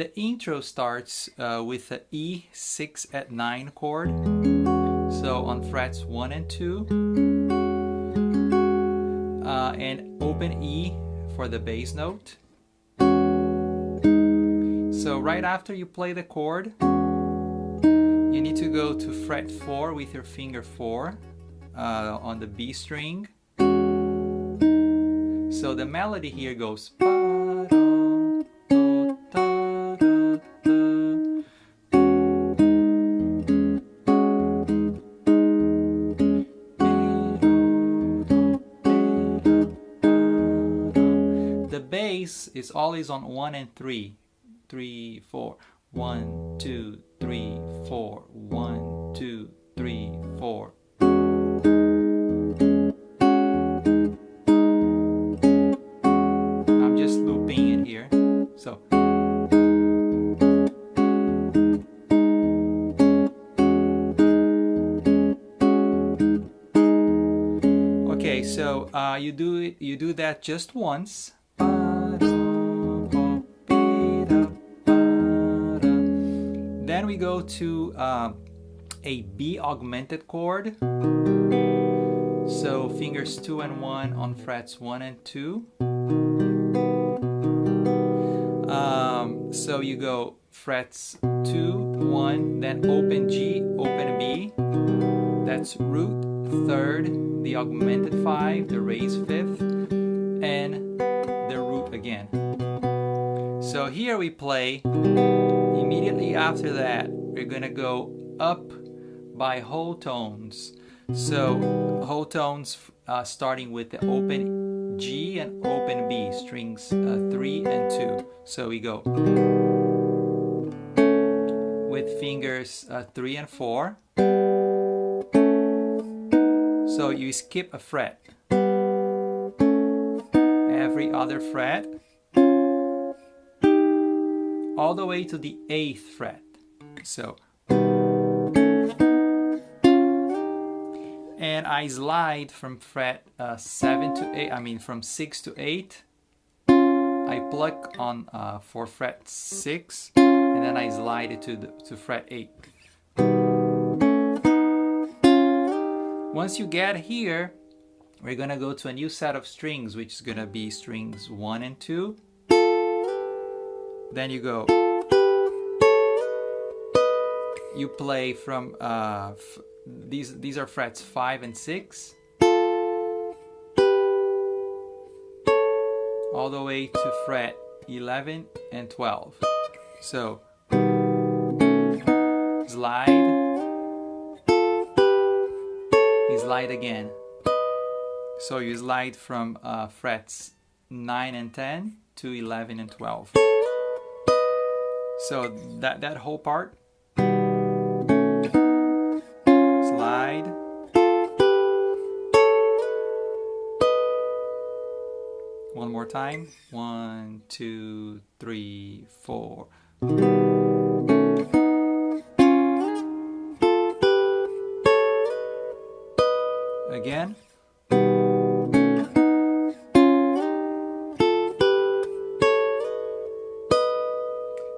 The intro starts with the E6 at 9 chord. So on frets 1 and 2. And open E for the bass note. So right after you play the chord, you need to go to fret 4 with your finger 4 on the B string. So the melody here goes. The bass is always on 1 and 3. 3, 4. 1, 2, 3, 4. 1, 2, 3, 4. I'm just looping it here. So. Okay, so you do that just once. Then we go to a B augmented chord. So fingers 2 and 1 on frets 1 and 2. So you go frets 2, 1, then open G, open B. That's root, 3rd, the augmented 5, the raised 5th, and the root again. So here we play. Immediately after that, we're gonna go up by whole tones. So whole tones starting with the open G and open B, strings 3 and 2. So we go with fingers 3 and 4. So you skip a fret. Every other fret. All the way to the 8th fret. So, and I slide from fret 7 to 8. I mean from 6 to 8. I pluck on for fret 6, and then I slide it to fret 8. Once you get here, we're gonna go to a new set of strings, which is gonna be strings 1 and 2. Then you go. You play from these are frets 5 and 6, all the way to fret 11 and 12. So slide, you slide again. So you slide from frets 9 and 10 to 11 and 12. So that whole part. Slide. One more time. 1, 2, 3, 4. Again.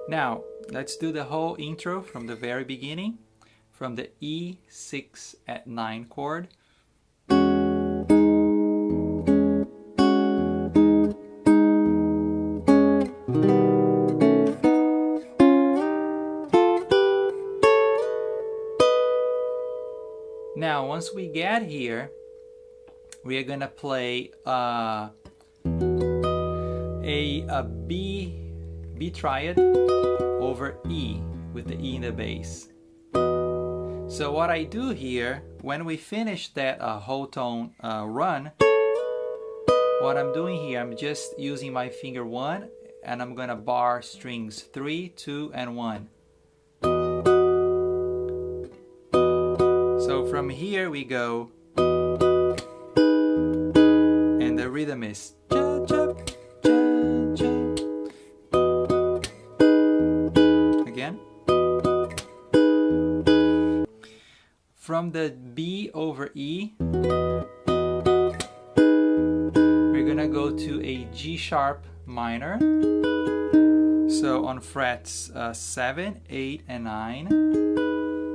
Now, let's do the whole intro from the very beginning, from the E6 at 9 chord. Now, once we get here, we are gonna play a B triad over E with the E in the bass. So what I do here, when we finish that whole tone run, what I'm doing here, I'm just using my finger 1 and I'm gonna bar strings 3, 2, and 1. So from here we go, and the rhythm is cha, cha, cha, cha. Again. From the B over E, we're gonna go to a G sharp minor. So So on frets 7, 8, and 9,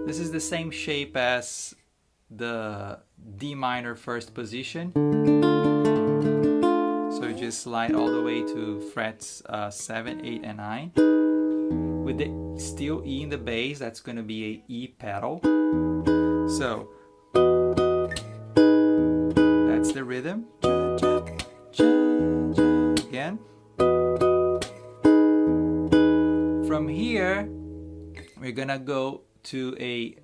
this is the same shape as the D minor first position. So you just slide all the way to frets 7, 8, and 9. With the still E in the bass, that's going to be a E pedal. So that's the rhythm. Again. From here, we're going to go to a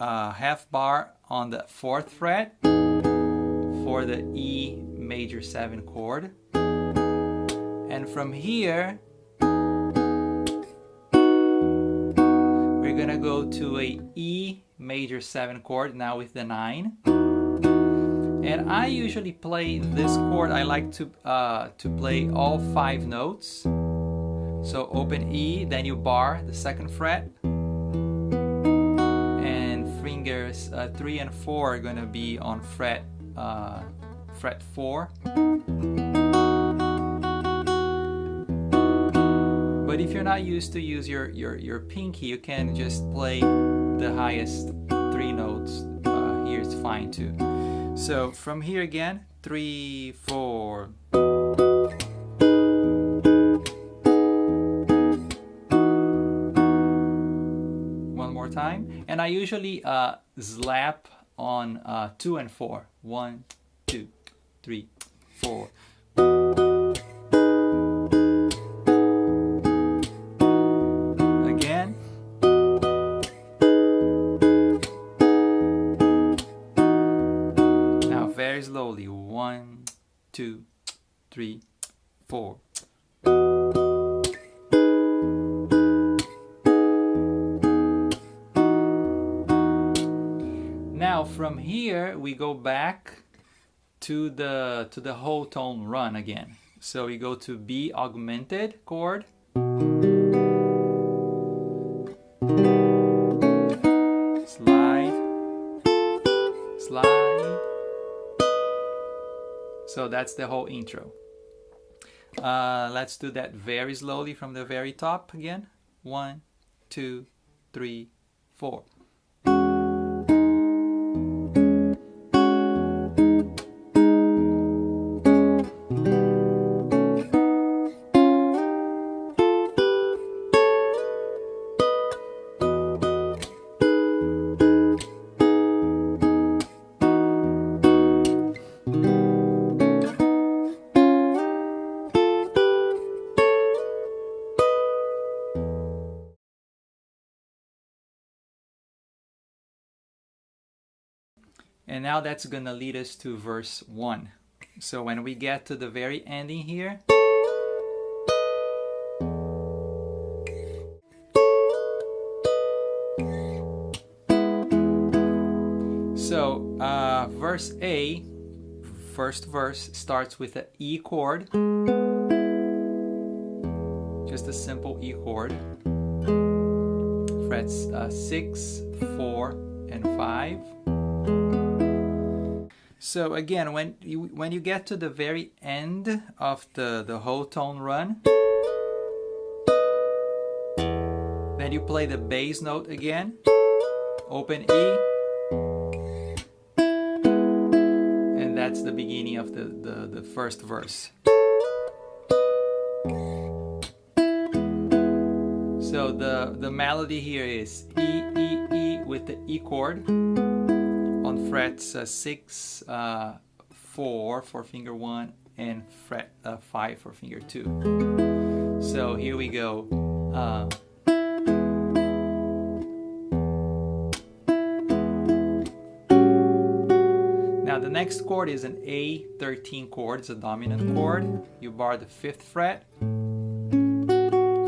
half bar on the 4th fret for the E major 7 chord. And from here, we're gonna go to a E major 7 chord now with the 9. And I usually play this chord. I like to play all 5 notes. So open E, then you bar the 2nd fret, and fingers 3 and 4 are gonna be on fret 4. But if you're not used to use your pinky, you can just play the highest 3 notes. Here it's fine too. So from here again, 3, 4. One more time. And I usually slap on 2 and 4. 1, 2, 3, 4. Again. Now very slowly. 1, 2, 3, 4. Now from here we go back to the whole tone run again. So we go to B augmented chord, slide, slide. So that's the whole intro. Let's do that very slowly from the very top again. 1, 2, 3, 4. And now that's gonna lead us to verse 1. So when we get to the very ending here, so verse A, first verse, starts with an E chord, just a simple E chord, frets 6, 4, and 5. So again, when you get to the very end of the whole tone run, then you play the bass note again, open E, and that's the beginning of the first verse. So the melody here is E, E, E with the E chord on frets 6, 4 for finger 1, and fret 5 for finger 2. So here we go. Now the next chord is an A13 chord. It's a dominant chord. You bar the 5th fret,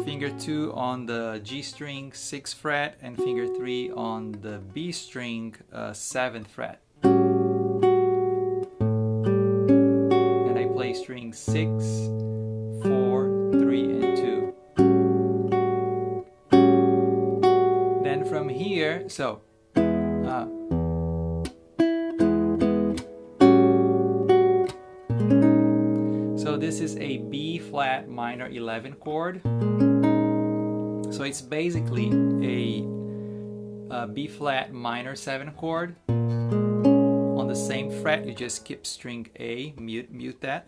finger 2 on the G string 6th fret, and finger 3 on the B string 7th fret. And I play string 6, 4, 3, and 2. Then from here, so this is a B flat minor 11 chord So it's basically a B flat minor 7 chord. On the same fret, you just skip string A, mute that.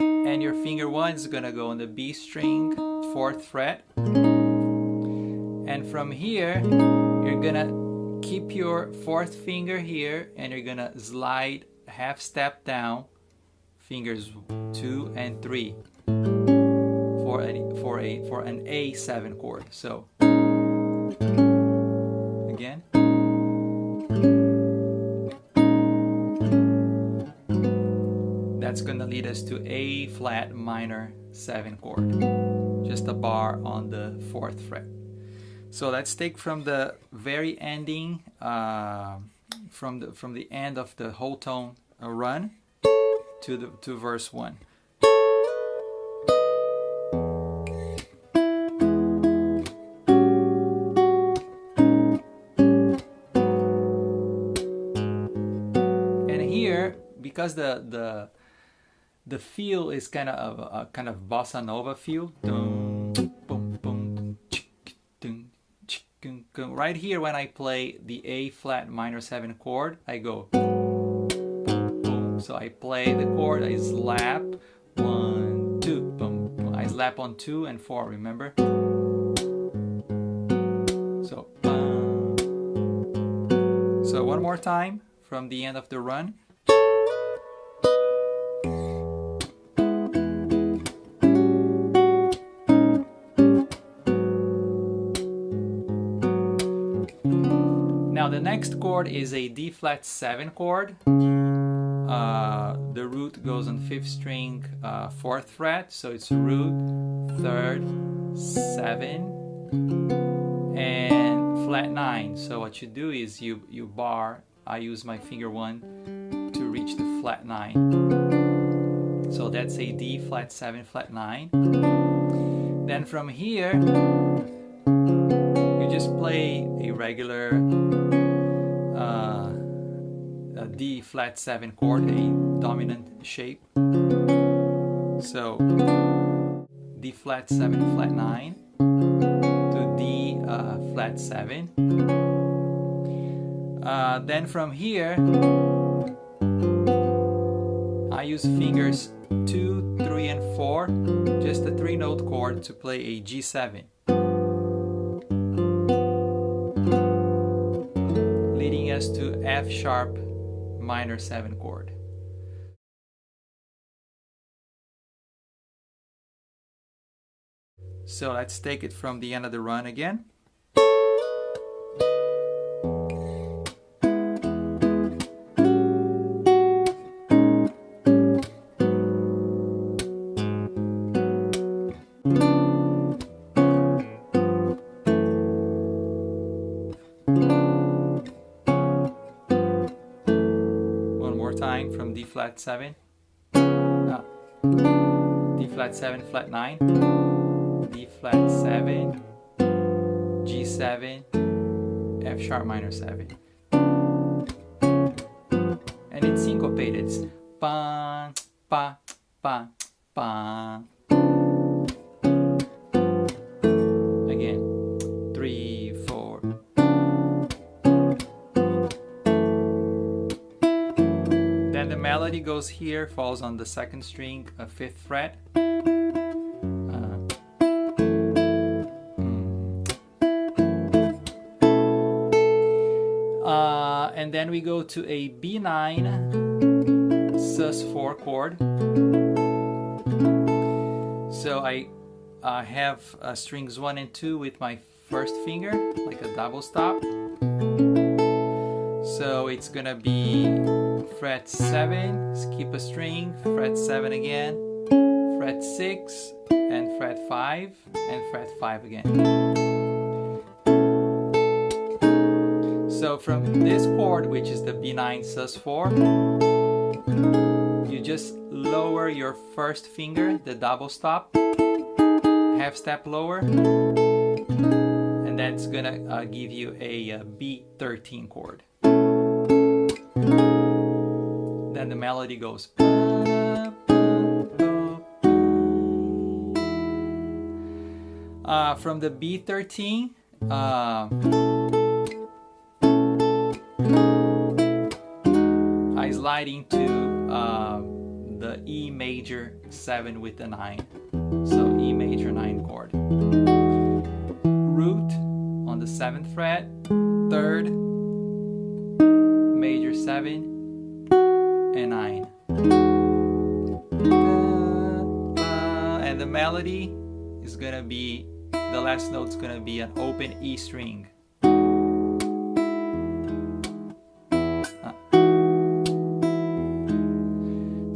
And your finger 1 is gonna go on the B string, 4th fret. And from here, you're gonna keep your 4th finger here, and you're gonna slide half step down, fingers 2 and 3 for an A7 chord. So again. That's gonna lead us to A flat minor 7 chord. Just a bar on the 4th fret. So let's take from the very ending, from the end of the whole tone run to verse 1. And here, because the feel is kind of a kind of bossa nova feel. Right here, when I play the A flat minor 7 chord, I go boom. So I play the chord, I slap 1, 2, boom, boom. I slap on 2 and 4. Remember? So one more time from the end of the run. Now the next chord is a D flat 7 chord. The root goes on 5th string, 4th fret, so it's root, 3rd, 7, and flat 9. So what you do is you bar. I use my finger 1 to reach the flat 9. So that's a D flat 7 flat 9. Then from here, you just play a regular a D flat 7 chord, a dominant shape. So D flat 7 flat 9 to D flat 7. Then from here, I use fingers 2, 3, and 4, just a 3-note chord to play a G7. Leading us to F sharp minor 7 chord. So let's take it from the end of the run again. Time from D flat 7, D flat 7 flat 9, D flat 7, G7, F sharp minor 7, and it's syncopated. It's pa pa pa pa. Again, 3, 4. Then the melody goes here, falls on the 2nd string, 5th fret. And then we go to a B9 sus4 chord. So I have strings 1 and 2 with my 1st finger, like a double stop. So it's gonna be fret 7, skip a string, fret 7 again, fret 6, and fret 5, and fret 5 again. So from this chord, which is the B9 sus4, you just lower your 1st finger, the double stop, half step lower, and that's gonna give you a B13 chord. Then the melody goes. From the B13, I slide into the E major 7 with the 9. So E major 9 chord. Root on the 7th fret, 3rd, major 7, and 9. And the melody is gonna be, the last note's gonna be an open E string.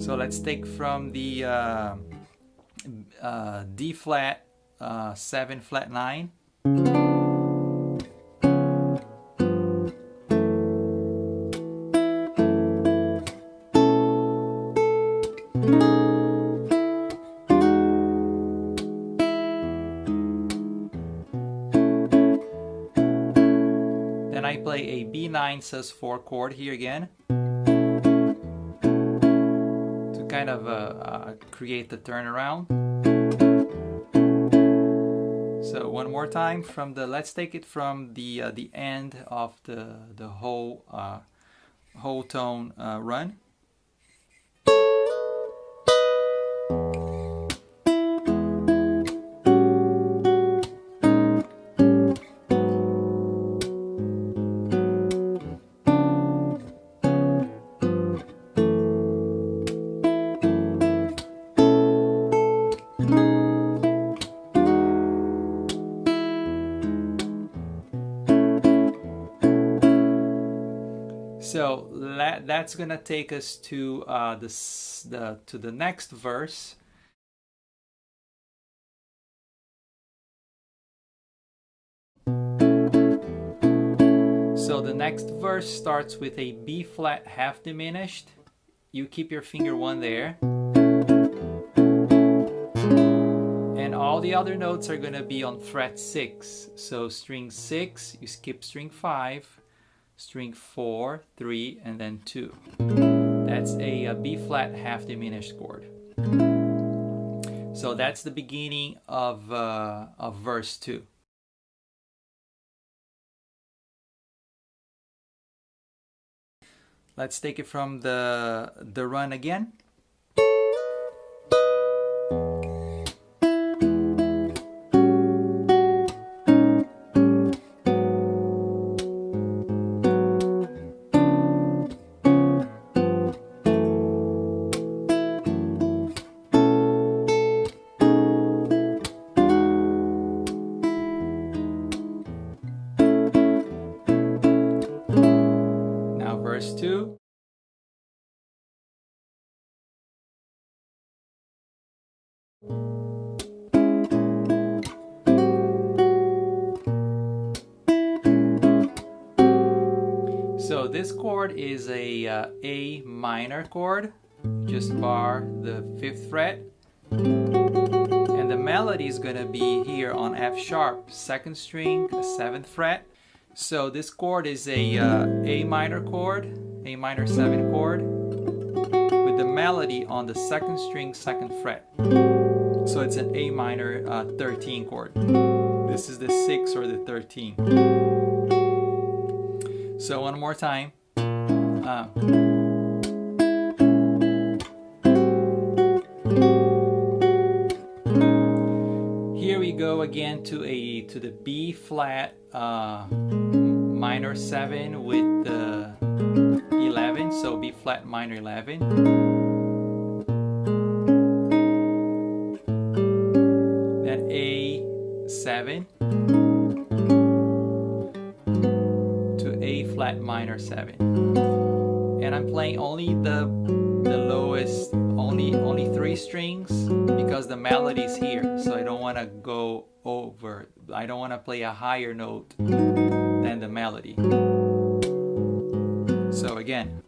So let's take from the D flat 7 flat 9. Then I play a B9 sus4 chord here again to kind of create the turnaround. So one more time from the, let's take it from the end of the whole tone run. So that's gonna take us to the next verse. So the next verse starts with a B flat half diminished. You keep your finger 1 there. And all the other notes are gonna be on fret 6. So string 6, you skip string 5. String 4, 3, and then 2. That's a B flat half diminished chord. So that's the beginning of verse 2. Let's take it from the run again. Verse 2. So this chord is a minor chord, just bar the 5th fret, and the melody is gonna be here on F sharp, 2nd string, 7th fret. So this chord is a minor chord, A minor 7 chord, with the melody on the 2nd string, 2nd fret. So it's an A minor 13 chord. This is the 6 or the 13. So one more time. Here we go again to the B flat minor 7 with the 11, so B flat minor 11. Then A7 to A flat minor 7. And I'm playing only the lowest, only 3 strings because the melody is here, so I don't want to go over, I don't want to play a higher note than the melody. So again.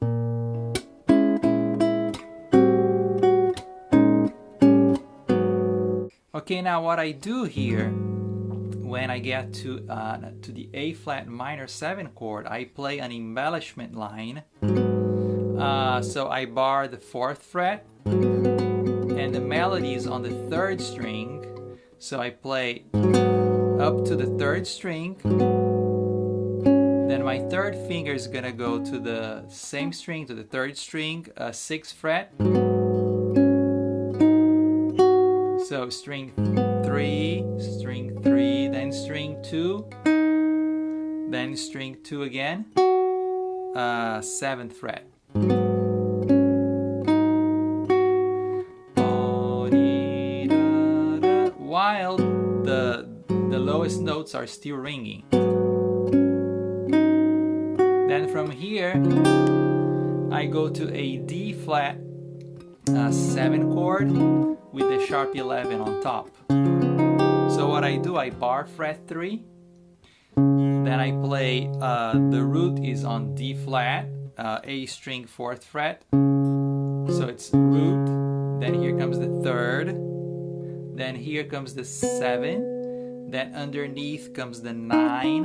Okay, now what I do here, when I get to the A flat minor 7 chord, I play an embellishment line. So I bar the 4th fret, and the melody is on the 3rd string. So I play up to the third string. Then my third finger is gonna go to the same string, to the third string, 6th fret. So string 3, then string 2, then string 2 again, 7th fret. While the lowest notes are still ringing. Then from here, I go to a D flat 7 chord with the sharp 11 on top. So what I do, I bar fret 3, then I play, the root is on D flat, A string 4th fret, so it's root, then here comes the 3rd, then here comes the 7, then underneath comes the 9,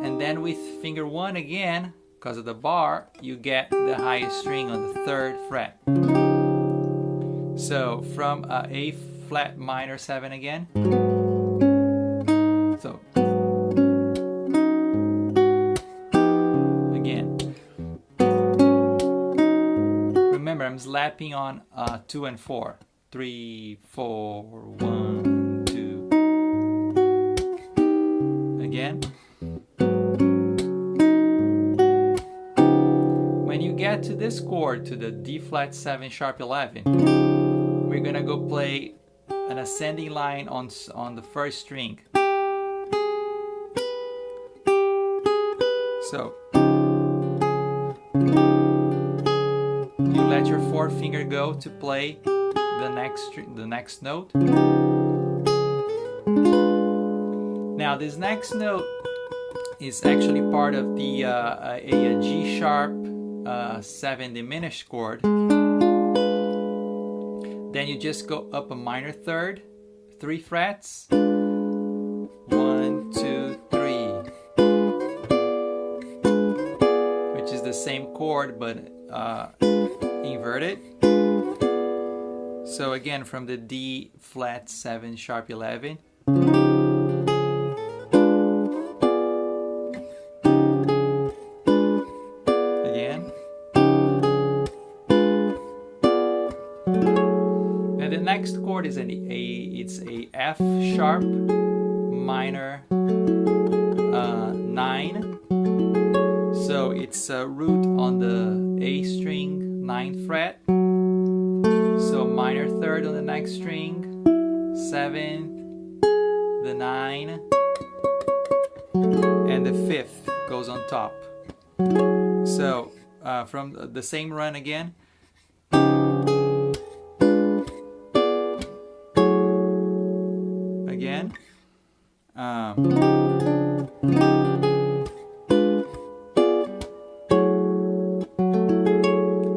and then with finger 1 again, because of the bar, you get the highest string on the 3rd fret. So from A flat minor 7 again. So again. Remember, I'm slapping on 2 and 4. 3, 4, 1, 2. Again. When you get to this chord, to the D flat 7 sharp 11, we're gonna go play an ascending line on the first string. So you let your 4th finger go to play the next note. Now this next note is actually part of the a G sharp 7 diminished chord. Then you just go up a minor 3rd, 3 frets, 1, 2, 3, which is the same chord but inverted. So again, from the D flat 7 sharp 11. Again. And the next chord is it's a F sharp minor 9. So it's a root on the A string 9th fret. So minor 3rd on the next string, 7th, the 9, and the 5th goes on top. So from the same run again. Again.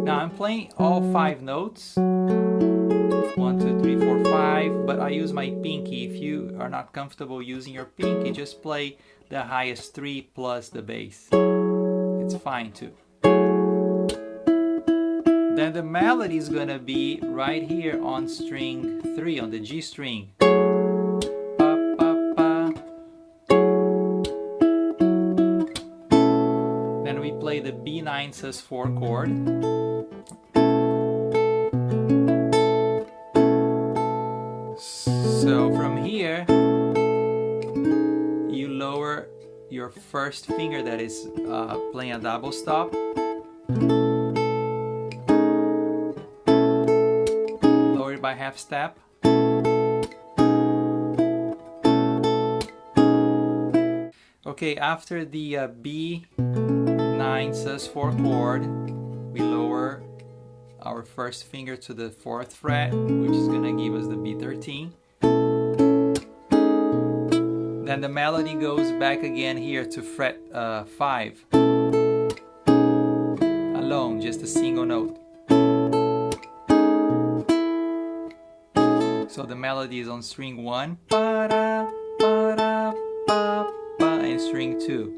Now I'm playing all 5 notes. 1, 2, 3, 4, 5, but I use my pinky. If you are not comfortable using your pinky, just play the highest 3 plus the bass. It's fine too. Then the melody is gonna be right here on string 3, on the G string. Pa, pa, pa. Then we play the B9 sus4 chord. So from here, you lower your first finger that is playing a double stop. Lower it by half step. Okay, after the B9 sus4 chord, we lower our first finger to the 4th fret, which is gonna give us the B13. Then the melody goes back again here to fret 5. Alone, just a single note. So the melody is on string 1, ba-da, ba-da, ba, ba, and string 2.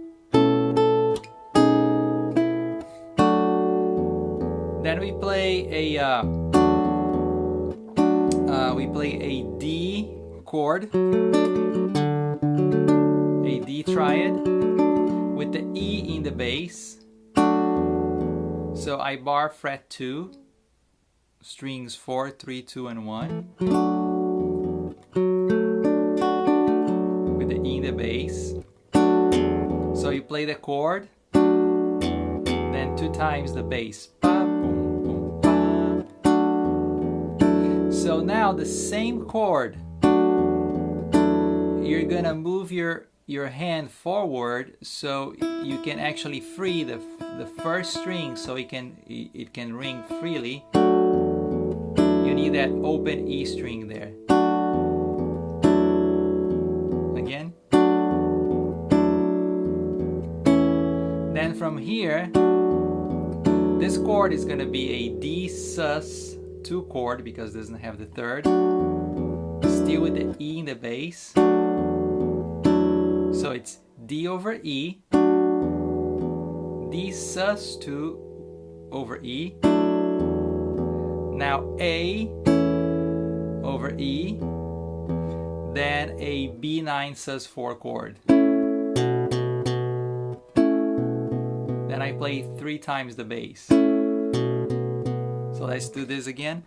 Then we play a D chord. a D triad with the E in the bass. So I bar fret 2, strings 4, 3, 2, and 1. With the E in the bass. So you play the chord, then 2 times the bass. Pa, boom, boom, pa. So now the same chord, you're gonna move your hand forward so you can actually free the first string so it can ring freely. You need that open E string there. Again. Then from here, this chord is gonna be a D sus 2 chord because it doesn't have the third. Still with the E in the bass. So it's D over E, D sus 2 over E, now A over E, then a B9 sus 4 chord. Then I play 3 times the bass. So let's do this again.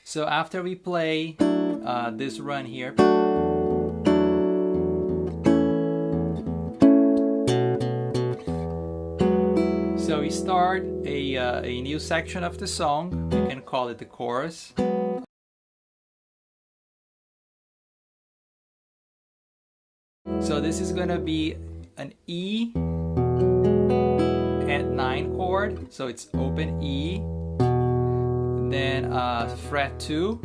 So after we play this run here, so we start a new section of the song. We can call it the chorus. So this is gonna be an E at 9 chord. So it's open E. Then fret 2,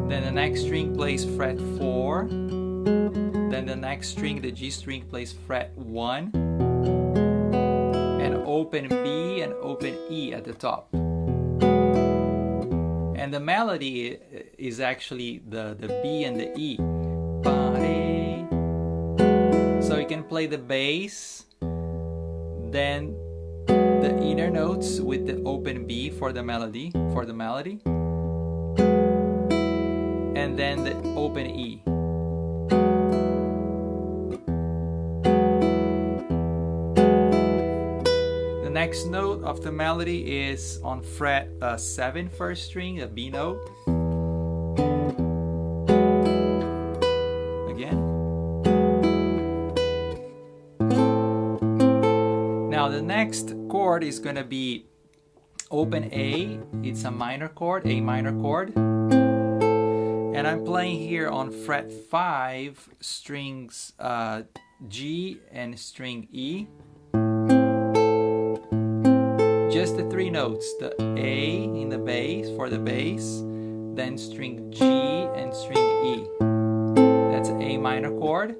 then the next string plays fret 4, then the next string, the G string, plays fret 1, and open B and open E at the top. And the melody is actually the B and the E. So you can play the bass, then the inner notes with the open B for the melody, and then the open E. The next note of the melody is on fret 7 first string, a B note. Now the next chord is going to be open A. It's a minor chord, A minor chord. And I'm playing here on fret 5, strings G and string E. Just the 3 notes, the A in the bass for the bass, then string G and string E. That's an A minor chord.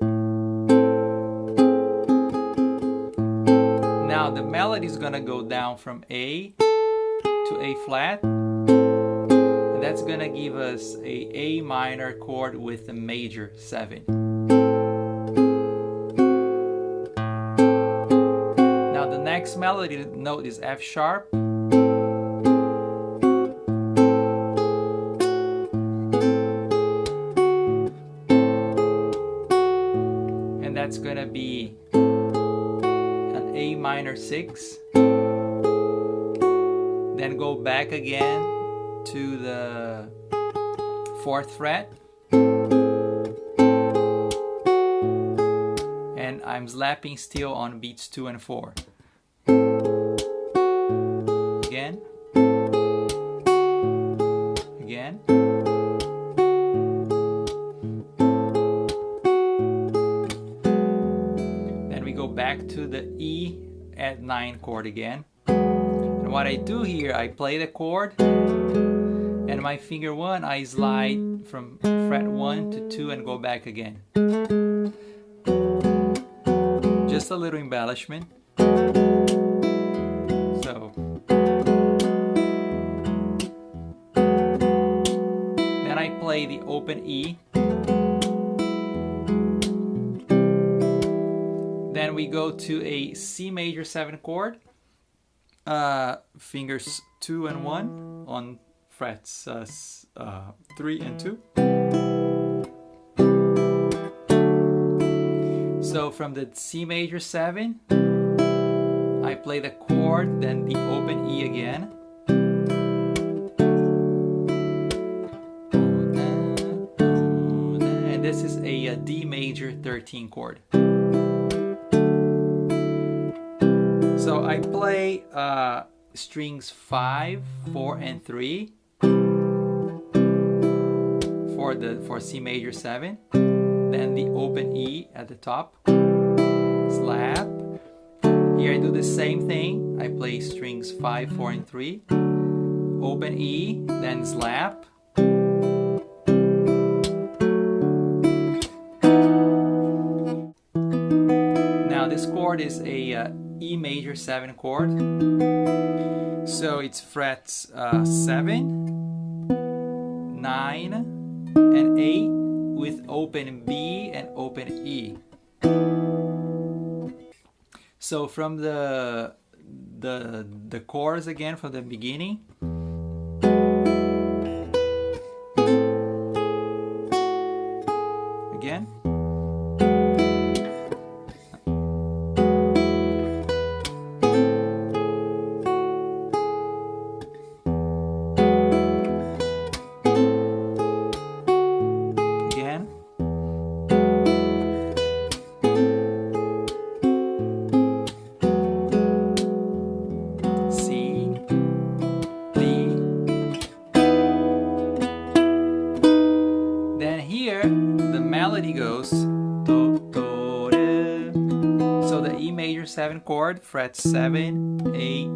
Now the melody is gonna go down from A to A flat, and that's gonna give us A minor chord with a major 7. Now the next melody note is F sharp, and that's gonna be A minor 6, then go back again to the 4th fret, and I'm slapping still on beats 2 and 4. Again, again. Then we go back to the E at 9 chord again. And what I do here, I play the chord, and my finger 1, I slide from fret 1 to 2 and go back again. Just a little embellishment. So then I play the open E. Then we go to a C major 7 chord, fingers 2 and 1 on frets 3 and 2. So from the C major 7, I play the chord, then the open E again. And this is a D major 13 chord. So I play strings 5, 4, and 3 for C major 7. Then the open E at the top, slap. Here I do the same thing. I play strings 5, 4, and 3. Open E, then slap. Now this chord is a E major 7 chord. So it's frets 7, 9, and 8 with open B and open E. So from the chords again from the beginning. Again. Goes do, do, re. So the E major 7 chord, frets 7, 8,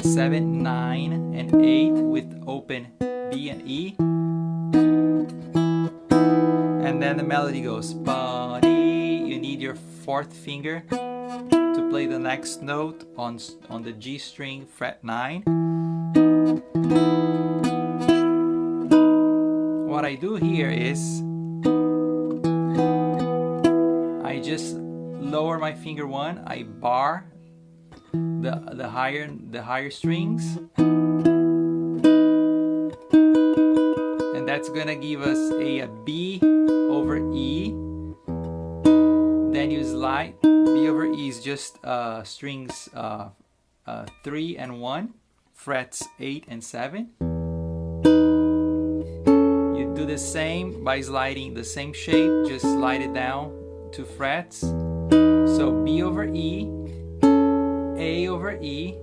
7, 9, and 8 with open B and E. And then the melody goes body. You need your 4th finger to play the next note on the G string, fret 9. What I do here is I just lower my finger 1, I bar the higher strings, and that's gonna give us a B over E. Then you slide. B over E is just strings 3 and 1, frets 8 and 7. You do the same by sliding the same shape, just slide it down 2 frets. So B over E, A over E,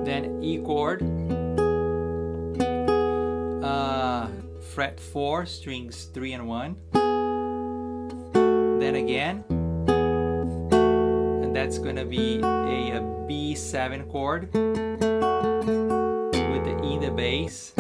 then E chord, fret 4, strings 3 and 1, then again. That's gonna be a B7 chord with the E in the bass.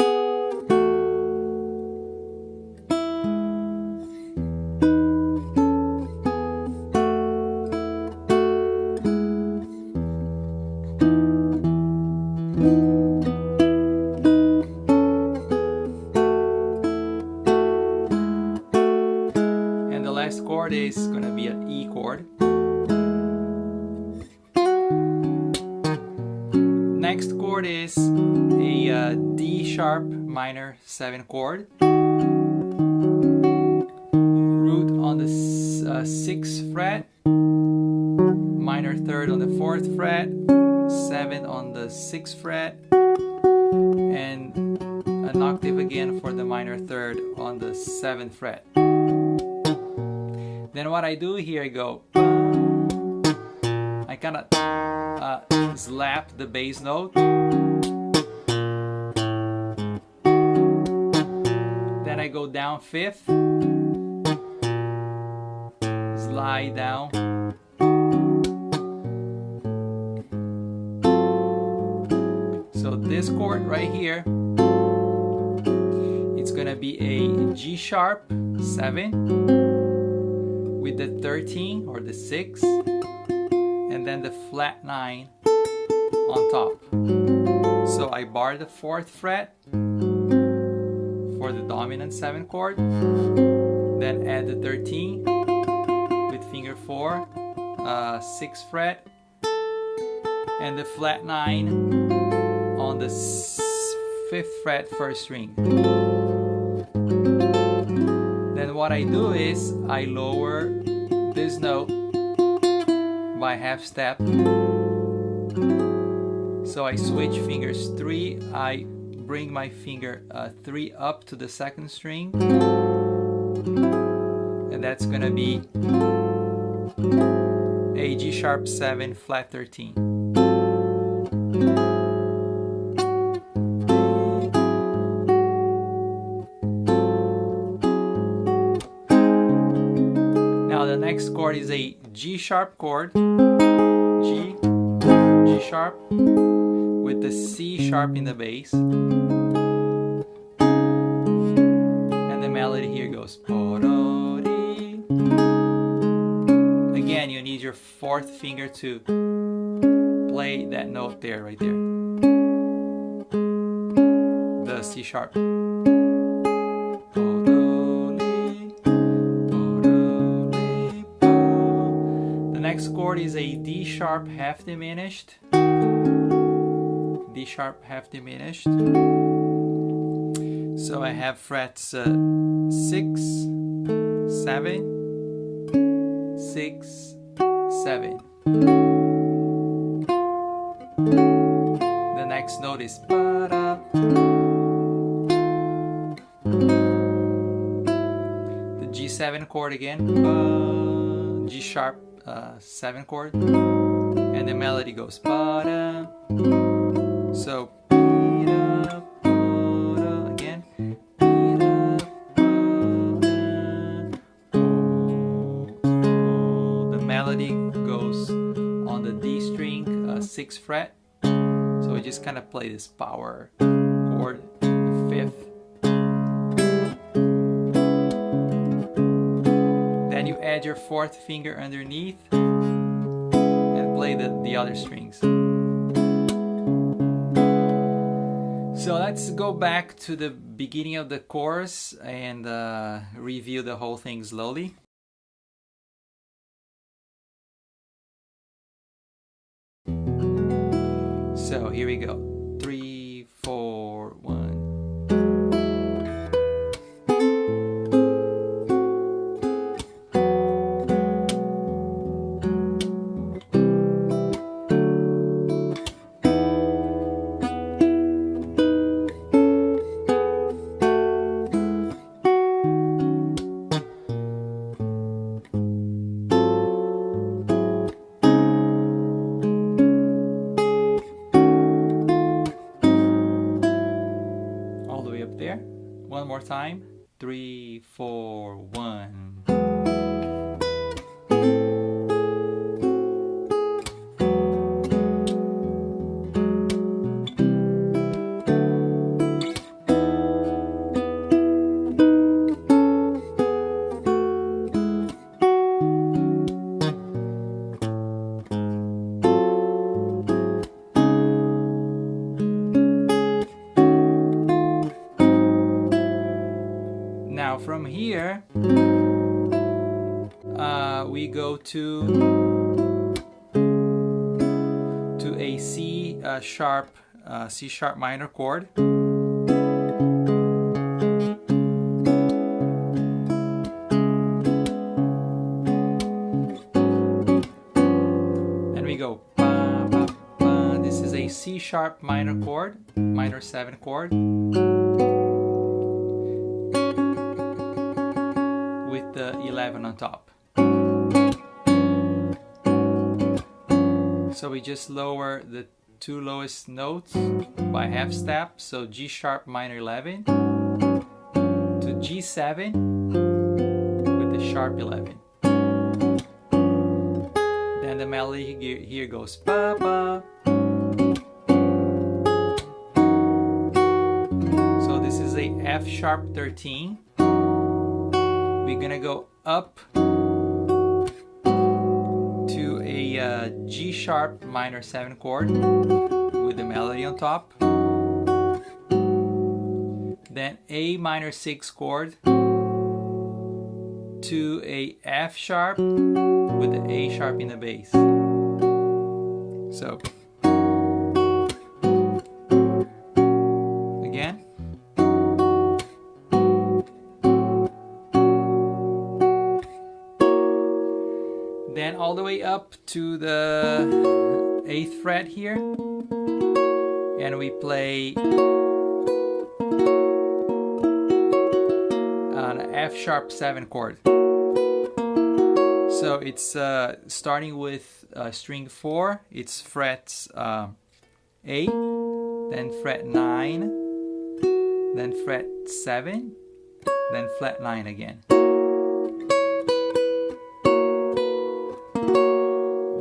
And the last chord is gonna be an E chord. Next chord is a D sharp minor 7 chord. Root on the 6th fret, minor 3rd on the 4th fret, 7 on the 6th fret, and an octave again for the minor 3rd on the 7th fret. Then what I do here, I go, I kind of slap the bass note. Then I go down 5th, slide down. So this chord right here, it's gonna be a G sharp 7 with the 13 or the 6, and then the flat 9 on top. So I bar the 4th fret, for the dominant 7 chord, then add the 13 with finger 4, 6th fret, and the flat 9 on the 5th fret 1st string. Then what I do is I lower this note by half step. So I switch fingers 3, I bring my finger 3 up to the 2nd string, and that's gonna be a G sharp 7 flat 13. Now the next chord is a G sharp chord, G sharp, with the C sharp in the bass, and the melody here goes. Again, you need your 4th finger to play that note there, right there, the C sharp. The next chord is a D sharp half diminished. D sharp half diminished. So I have frets 6, 7, 6, 7. The next note is ba-da. The G7 chord again, G sharp 7 chord, and the melody goes ba-da. So again, the melody goes on the D string 6th fret. So we just kind of play this power chord, 5th. Then you add your 4th finger underneath and play the other strings. So let's go back to the beginning of the chorus and review the whole thing slowly. So here we go. 3, 4, 1. One more time. 3, 4, 1. Now from here, we go to a C sharp minor chord. And we go. This is a C sharp minor chord, minor 7 chord, with the 11 on top. So we just lower the 2 lowest notes by half step. So G sharp minor 11 to G7 with the sharp 11. Then the melody here goes ba ba. So this is a F sharp 13. We're gonna go up to a G sharp minor 7 chord with the melody on top. then A minor 6 chord to a F sharp with the A sharp in the bass. So again. Then all the way up to the 8th fret here, and we play an F sharp 7 chord. So it's starting with string 4, it's frets 8, then fret 9, then fret 7, then flat 9 again.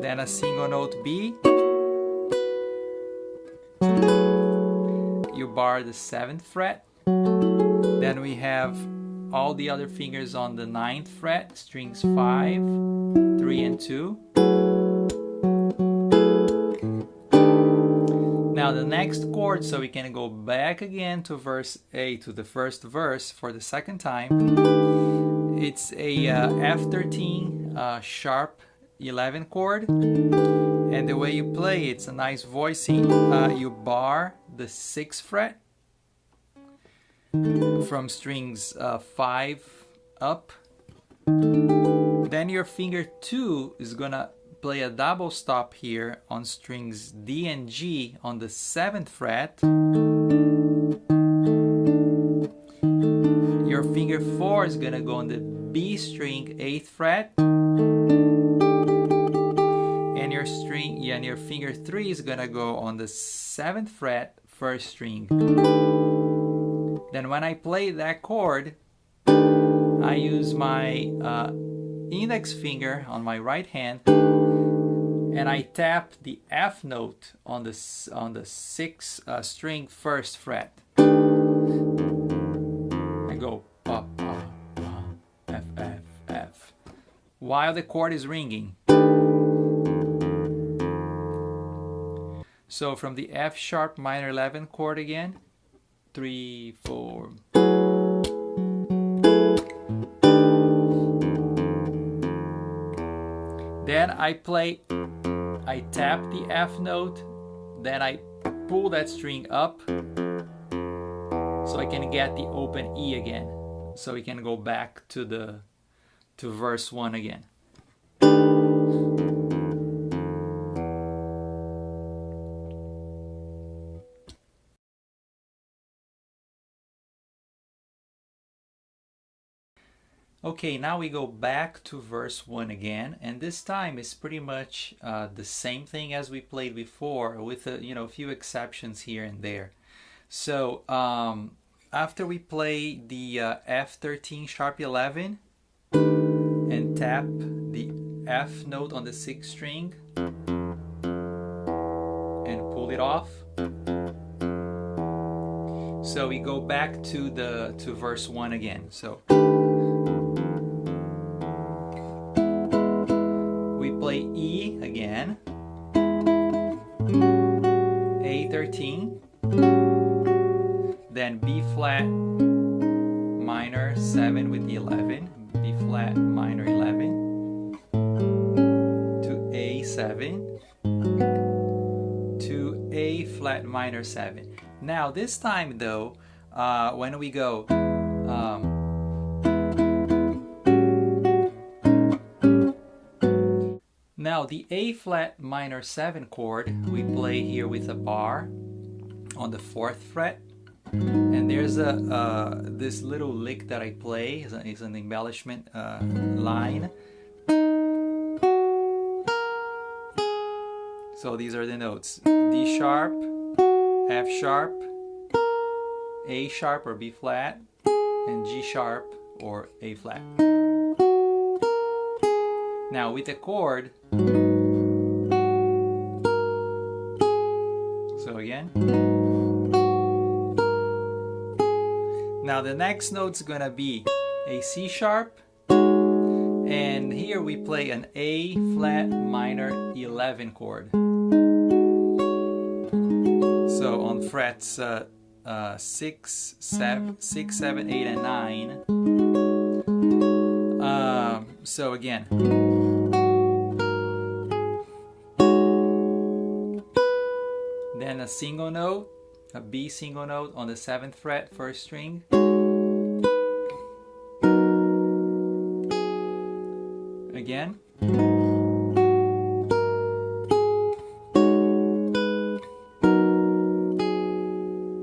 Then a single note B. You bar the 7th fret. Then we have all the other fingers on the 9th fret, strings 5, 3 and 2. Now the next chord, so we can go back again to verse A, to the first verse for the second time. It's a F13 sharp 11 chord, and the way you play it's a nice voicing. You bar the 6th fret from strings 5 up. Then your finger 2 is gonna play a double stop here on strings D and G on the 7th fret. Your finger 4 is gonna go on the B string 8th fret. And your string, and your finger 3 is gonna go on the 7th fret, 1st string. Then when I play that chord, I use my index finger on my right hand, and I tap the F note on the 6th string 1st fret. I go up, F, F, F, while the chord is ringing. So from the F sharp minor 11 chord again, 3, 4. Then I tap the F note, then I pull that string up so I can get the open E again. So we can go back to verse 1 again. Okay, now we go back to verse 1 again, and this time it's pretty much the same thing as we played before, with a few exceptions here and there. So after we play the F13 sharp 11 and tap the F note on the 6th string and pull it off, so we go back to verse 1 again. So play E again, A13, then B flat minor 7 with the 11, B flat minor 11, to A7, to A flat minor 7. Now this time though, when we go now the A flat minor 7 chord we play here with a bar on the 4th fret, and there's this little lick that I play is an embellishment line. So these are the notes: D sharp, F sharp, A sharp or B flat, and G sharp or A flat. Now with the chord, so again. Now the next note's gonna be a C sharp, and here we play an A flat minor 11 chord. So on frets 6, 7, 8, and 9. So again, then a single note, a B single note on the 7th fret, 1st string. Again.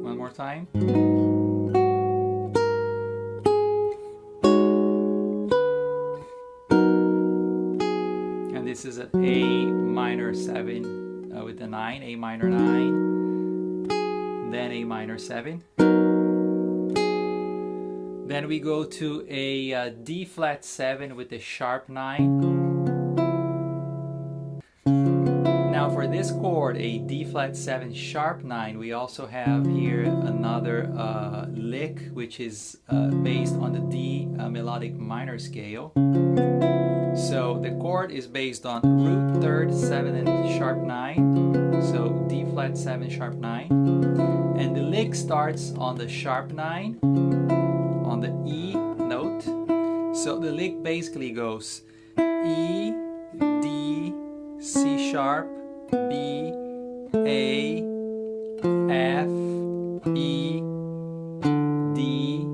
One more time. And this is an A minor 7 with the 9, A minor 9, then A minor 7. Then we go to a D flat 7 with a sharp 9. Now for this chord, a D flat 7 sharp 9, we also have here another lick, which is based on the D melodic minor scale. So the chord is based on root 3rd 7 and sharp 9. So D flat 7 sharp 9. And the lick starts on the sharp 9 on the E note. So the lick basically goes E, D, C sharp, B, A, F, E, D,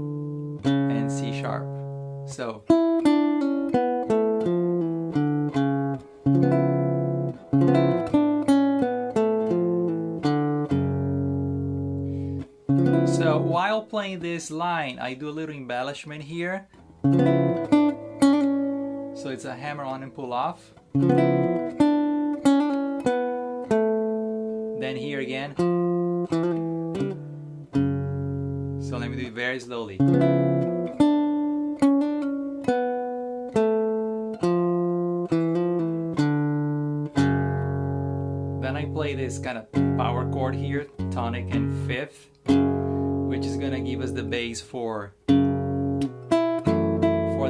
and C sharp. So while playing this line, I do a little embellishment here. So it's a hammer on and pull off. Then here again. So let me do it very slowly. Then I play this kind of power chord here, tonic and 5th, which is gonna give us the bass for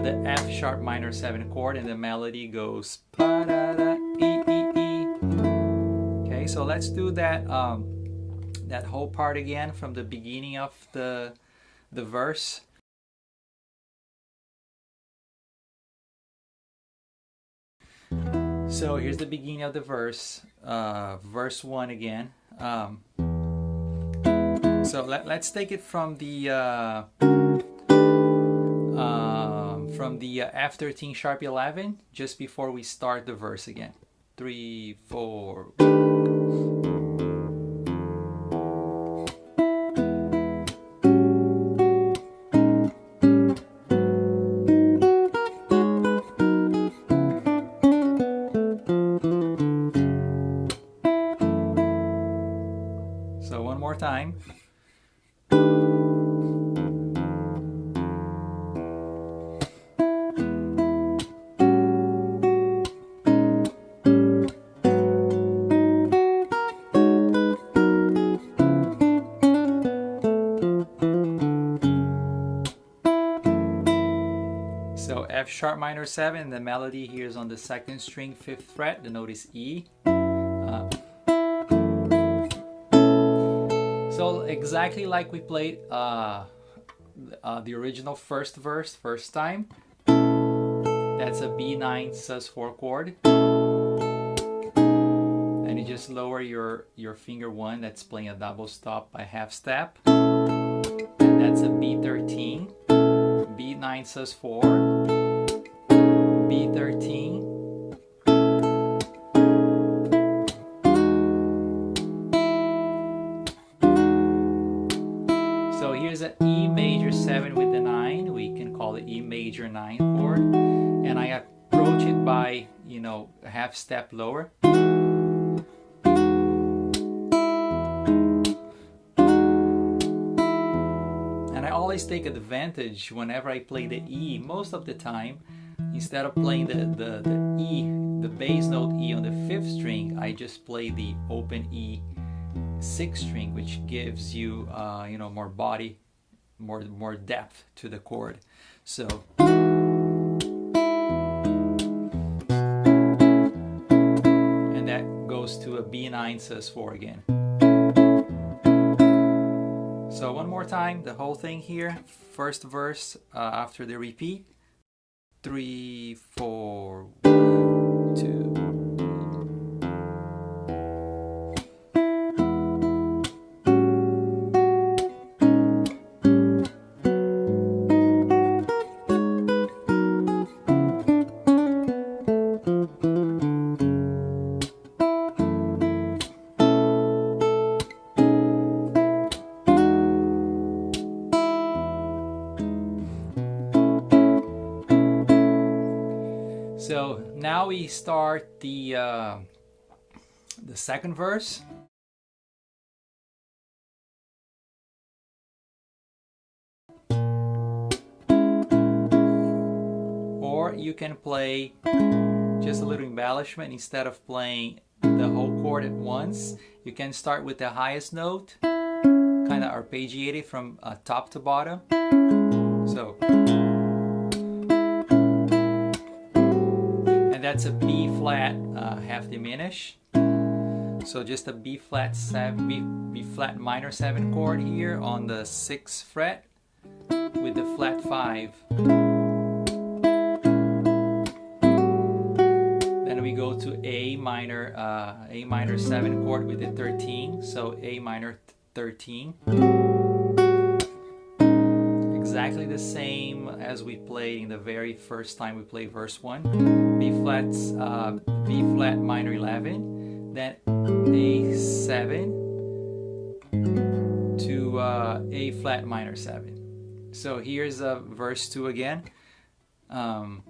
the F sharp minor 7 chord, and the melody goes pa da da e e e. Okay, so let's do that that whole part again from the beginning of the verse. So here's the beginning of the verse, verse 1 again. So let's take it from the F13 sharp 11, just before we start the verse again. 3, 4. So one more time. So F sharp minor 7, the melody here is on the 2nd string, 5th fret, the note is E. So exactly like we played the original first verse, first time. That's a B9 sus4 chord. And you just lower your finger 1, that's playing a double stop by half step. And that's a B13. B9 sus4, B13, so here's an E major 7 with the 9. We can call it E major 9 chord, and I approach it by, you know, a half step lower. Always take advantage whenever I play the E. Most of the time, instead of playing the E, the bass note E on the 5th string, I just play the open E 6th string, which gives you you know, more body, more depth to the chord. So and that goes to a B9 sus4 again. So one more time, the whole thing here. First verse after the repeat. 3, 4, 1, 2. So now we start the second verse. Or you can play just a little embellishment. Instead of playing the whole chord at once, you can start with the highest note, kind of arpeggiate it from top to bottom. So, and that's a B flat half diminished. So just a B flat 7, B flat minor 7 chord here on the 6th fret with the flat 5. Then we go to A minor 7 chord with the 13. So A minor 13. Exactly the same as we played in the very first time we played verse 1. B flat minor 11, then A7 to A flat minor 7. So here's verse 2 again. And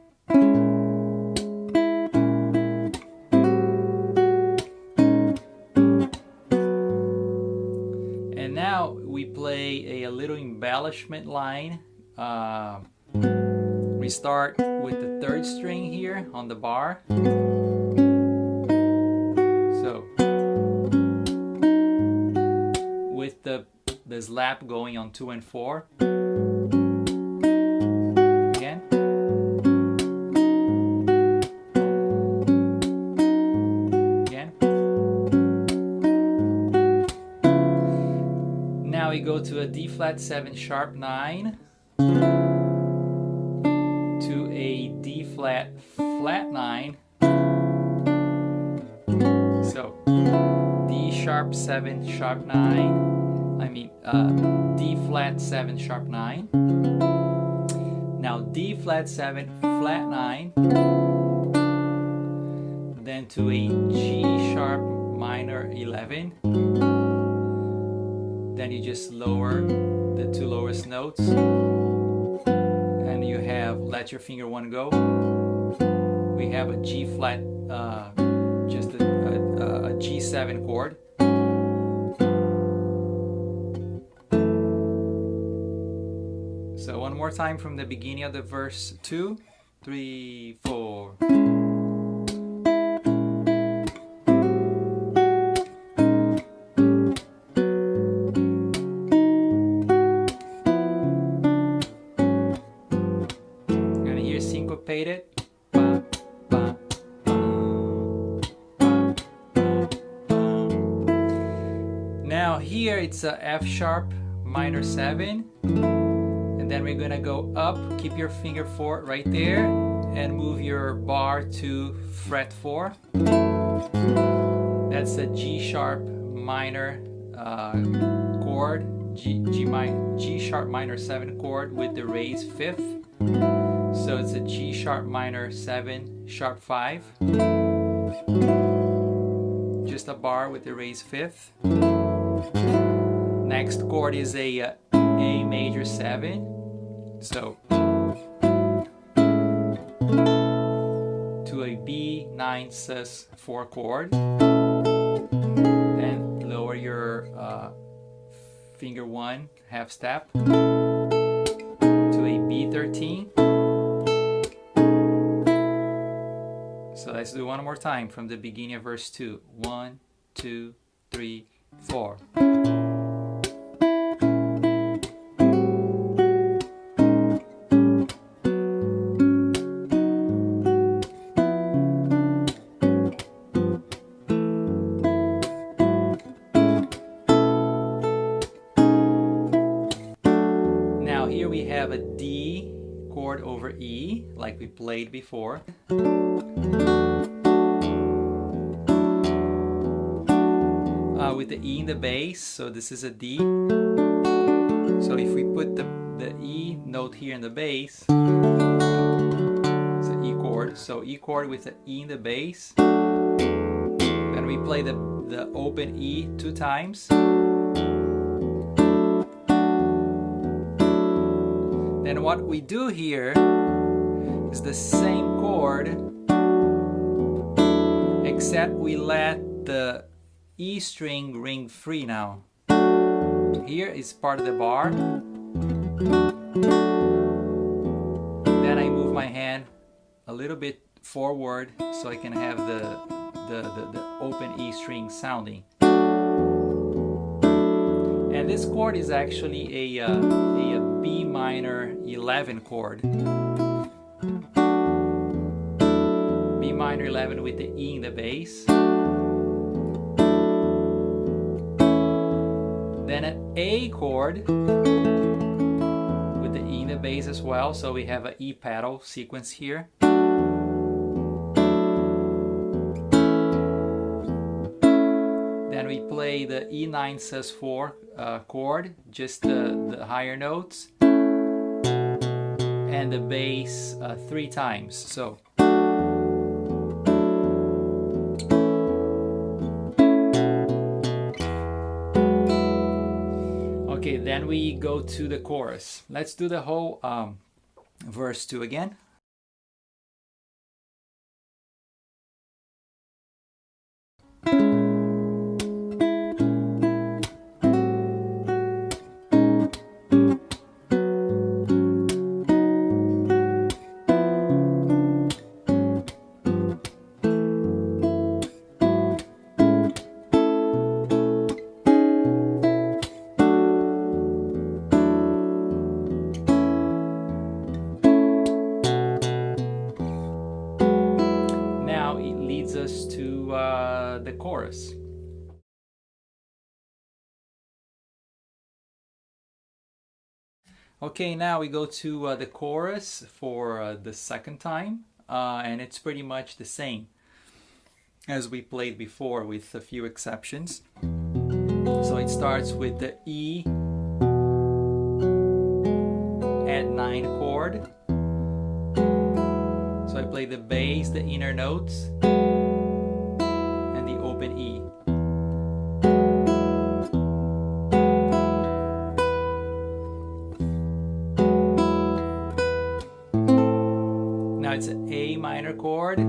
now we play a little embellishment line. We start with the 3rd string here on the bar. So with the slap going on 2 and 4. Again. Again. Now we go to a D flat 7 sharp 9 to a D flat flat 9. So D sharp 7 sharp 9. D flat 7 sharp 9. Now D flat 7 flat 9. Then to a G sharp minor 11. Then you just lower the 2 lowest notes. And you have Let Your Finger One Go. We have a G flat, just a G7 chord. So one more time from the beginning of the verse 2, 3, 4. And here syncopated. Now here it's a F sharp minor 7. And then we're gonna go up, keep your finger 4 right there, and move your bar to fret 4. That's a G sharp minor chord, G sharp minor 7 chord with the raised 5th. So it's a G sharp minor 7 sharp 5. Just a bar with the raised 5th. Next chord is a major 7. So to a B9 sus 4 chord. Then lower your finger 1 half step to a B13. So let's do one more time from the beginning of verse 2. 1, 2, 3, 4. here we have a D chord over E, like we played before. With the E in the bass, so this is a D. So if we put the E note here in the bass, it's an E chord. So E chord with the E in the bass. Then we play the open E 2 times. Then what we do here is the same chord, except we let the E string ring free now. Here is part of the bar. Then I move my hand a little bit forward so I can have the open E string sounding. And this chord is actually a B minor 11 chord. B minor 11 with the E in the bass. Then an A chord with the E in the bass as well, so we have an E pedal sequence here. Then we play the E9 sus4 chord, just the higher notes, and the bass 3 times. So okay, then we go to the chorus. Let's do the whole verse 2 again. Us to the chorus. Okay, now we go to the chorus for the second time, and it's pretty much the same as we played before with a few exceptions. So it starts with the E add 9 chord. So I play the bass, the inner notes, and the open E. Now it's an A minor chord.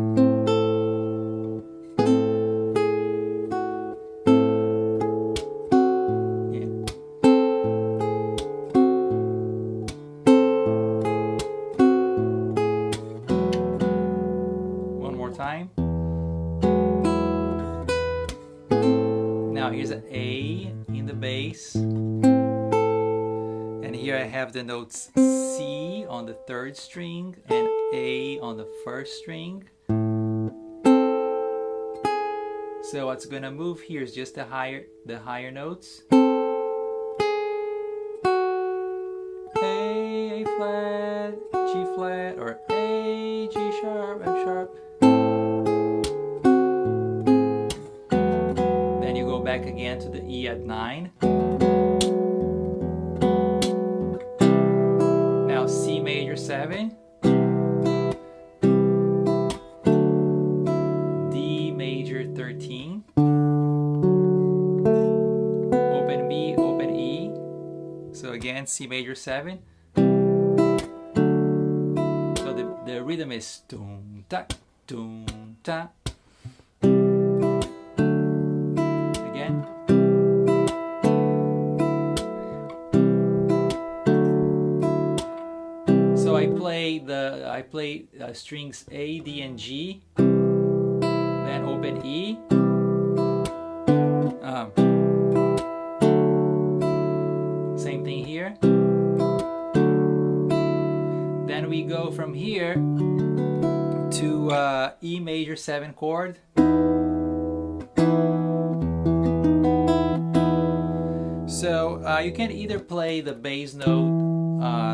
Time. Now here's an A in the bass, and here I have the notes C on the 3rd string and A on the 1st string. So what's gonna move here is just the higher notes. A flat, G flat, or A, G sharp, F sharp. Back again to the E at 9. Now C major 7, D major 13, open B, open E. So again C major 7. So the rhythm is tum ta tum ta. So I play strings A, D, and G, then open E, same thing here. Then we go from here to E major 7 chord. So you can either play the bass note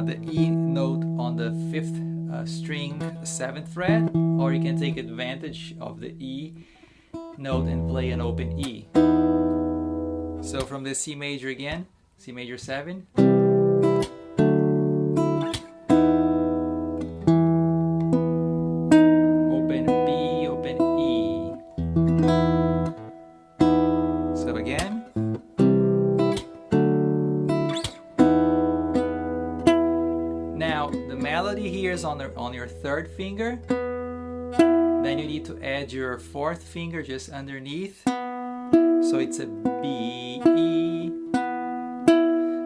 the E note on the 5th string 7th fret, or you can take advantage of the E note and play an open E. So from the C major again, C major 7, open B, open E. So again, now the melody here is on your 3rd finger. Then you need to add your 4th finger just underneath. So it's a B, E.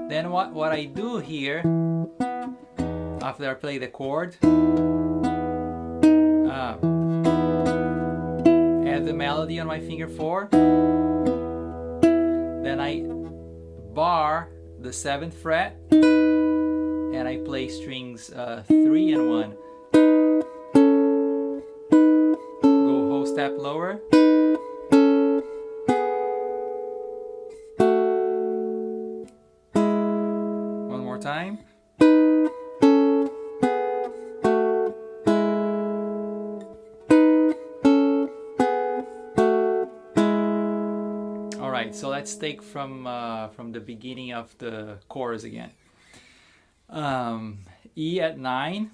Then what I do here, after I play the chord, add the melody on my finger 4. Then I bar the 7th fret and I play strings 3 and 1. Go whole step lower. One more time. All right, so let's take from the beginning of the chorus again. E at 9.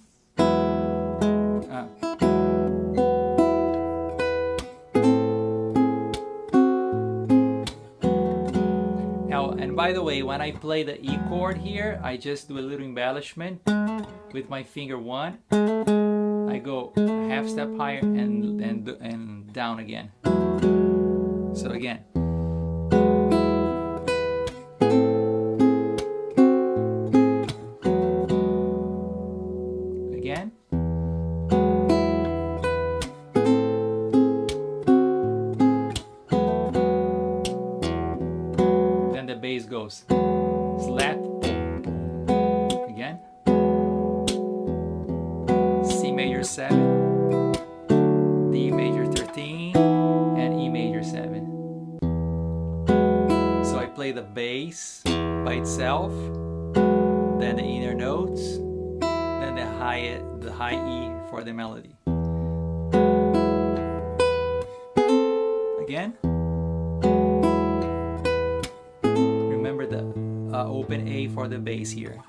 And by the way, when I play the E chord here, I just do a little embellishment with my finger 1. I go half step higher and down again. So again. Again. Then the bass goes slap. Again. C major 7, D major 13, and E major 7. So I play the bass by itself, then the inner notes, then the high E for the melody. Again. Remember the open A for the bass here.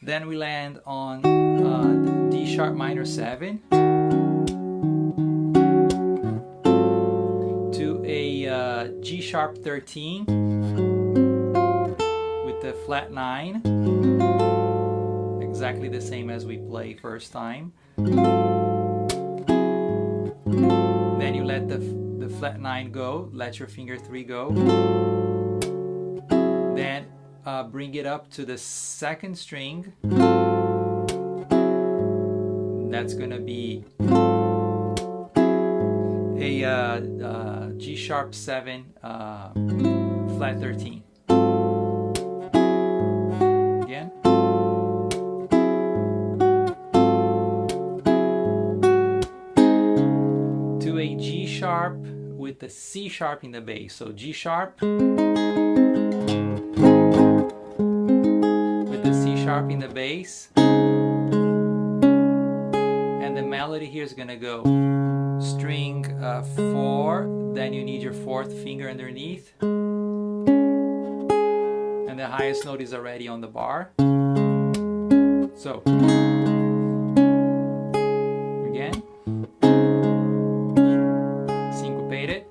Then we land on D sharp minor 7 to a G sharp 13 with the flat 9, exactly the same as we play first time. Then you let the flat 9 go, let your finger 3 go. Then bring it up to the 2nd string. That's gonna be a G sharp 7 flat 13. Again. To a G sharp with the C sharp in the bass. So G sharp with the C sharp in the bass. And the melody here is gonna go string 4, then you need your 4th finger underneath, and the highest note is already on the bar. So again, syncopated.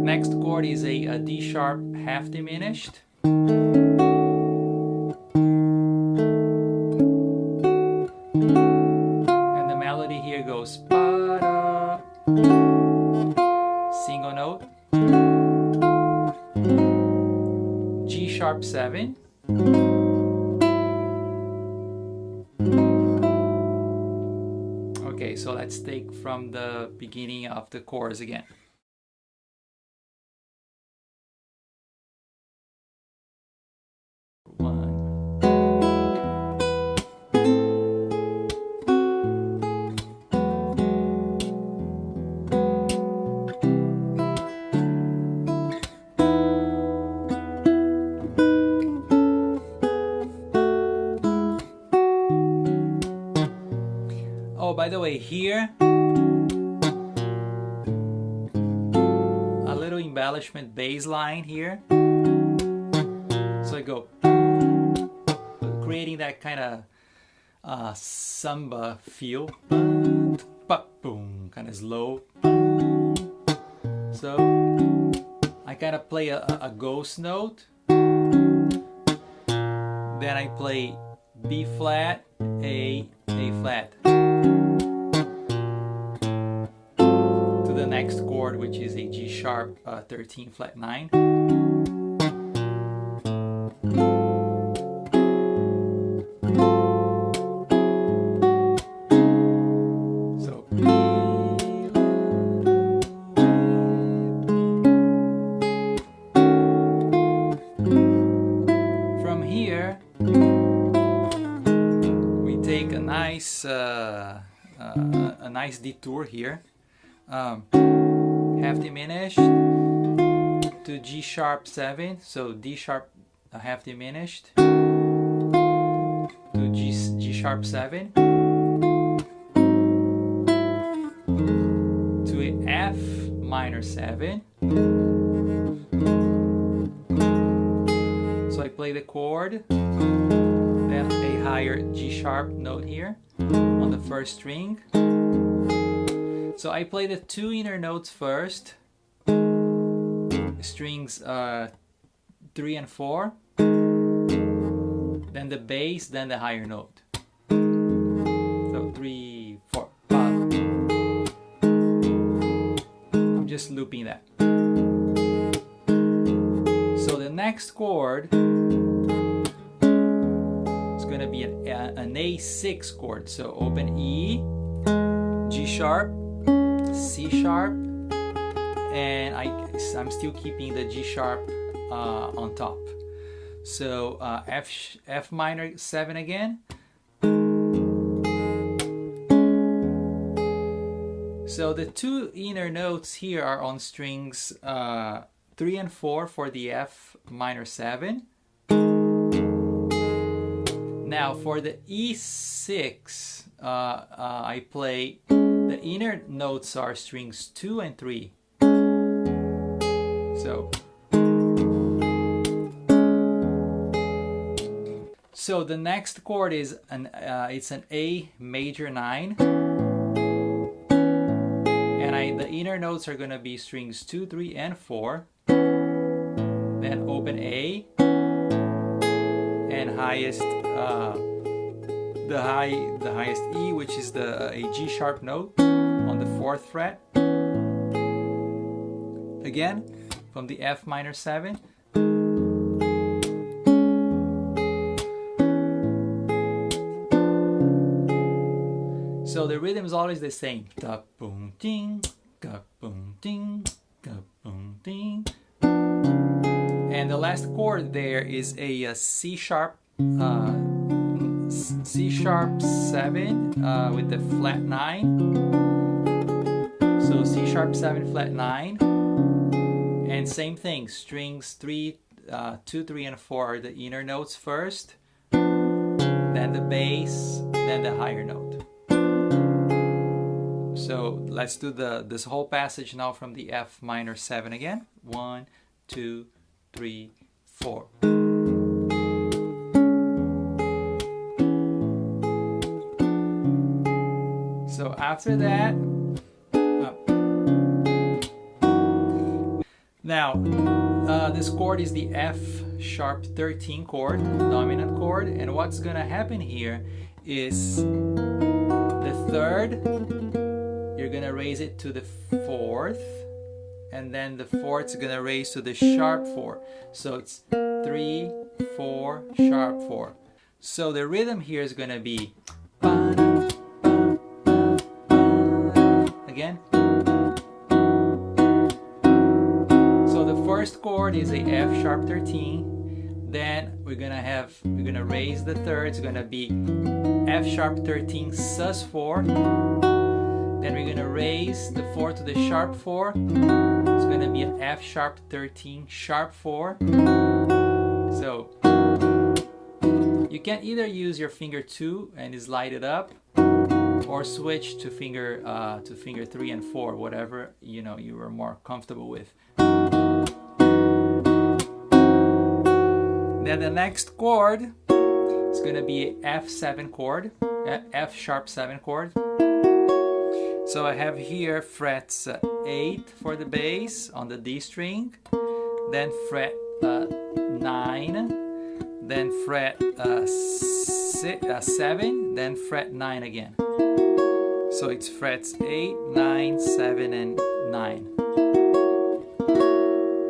Next chord is a D sharp half diminished. Goes ba-da, single note, G sharp 7, okay, so let's take from the beginning of the chorus again. by the way, here, a little embellishment bass line here. So I go, creating that kind of samba feel. Boom, kind of slow. So I kind of play a ghost note. Then I play B flat, A flat. To the next chord, which is a G sharp 13 flat 9. A nice detour here. Half diminished to G sharp 7, so D sharp half diminished to G sharp 7 to a F minor 7. So I play the chord, then a higher G sharp note here on the first string. So I play the two inner notes first, strings 3 and 4, then the bass, then the higher note. So 3, 4, 5. I'm just looping that. So the next chord is going to be an A6 chord. So open E, G sharp, C sharp, and I'm still keeping the G sharp on top. So F minor 7 again. So the two inner notes here are on strings 3 and 4 for the F minor 7. Now for the E6, I play, the inner notes are strings 2 and 3. So the next chord is it's an A major 9, and the inner notes are gonna be strings 2, 3, and 4. Then open A, and highest the highest E, which is a G sharp note on the 4th fret. Again, from the F minor 7. So the rhythm is always the same. Da boom ding, ga boom ding, ga boom ding. And the last chord there is a C sharp 7 with the flat 9. So C sharp 7 flat 9. And same thing, strings 2, 3, and 4 are the inner notes first, then the bass, then the higher note. So let's do this whole passage now from the F minor 7 again. 1, 2, 3, 4. So after that, now this chord is the F sharp 13 chord, dominant chord, and what's gonna happen here is the 3rd, you're gonna raise it to the 4th, and then the 4th is gonna raise to the sharp 4. So it's 3, 4, sharp 4. So the rhythm here is gonna be again. So the first chord is a F sharp 13. Then we're gonna raise the 3rd. It's gonna be F sharp 13 sus 4. Then we're gonna raise the 4 to the sharp 4. It's gonna be an F sharp 13 sharp 4. So you can either use your finger 2 and slide it up, or switch to finger 3 and 4, whatever you were more comfortable with. Then the next chord is going to be F7 chord, F sharp 7 chord. So I have here frets 8 for the bass on the D string, then fret 9, then fret 7, then fret 9 again. So it's frets 8, 9, 7, and 9.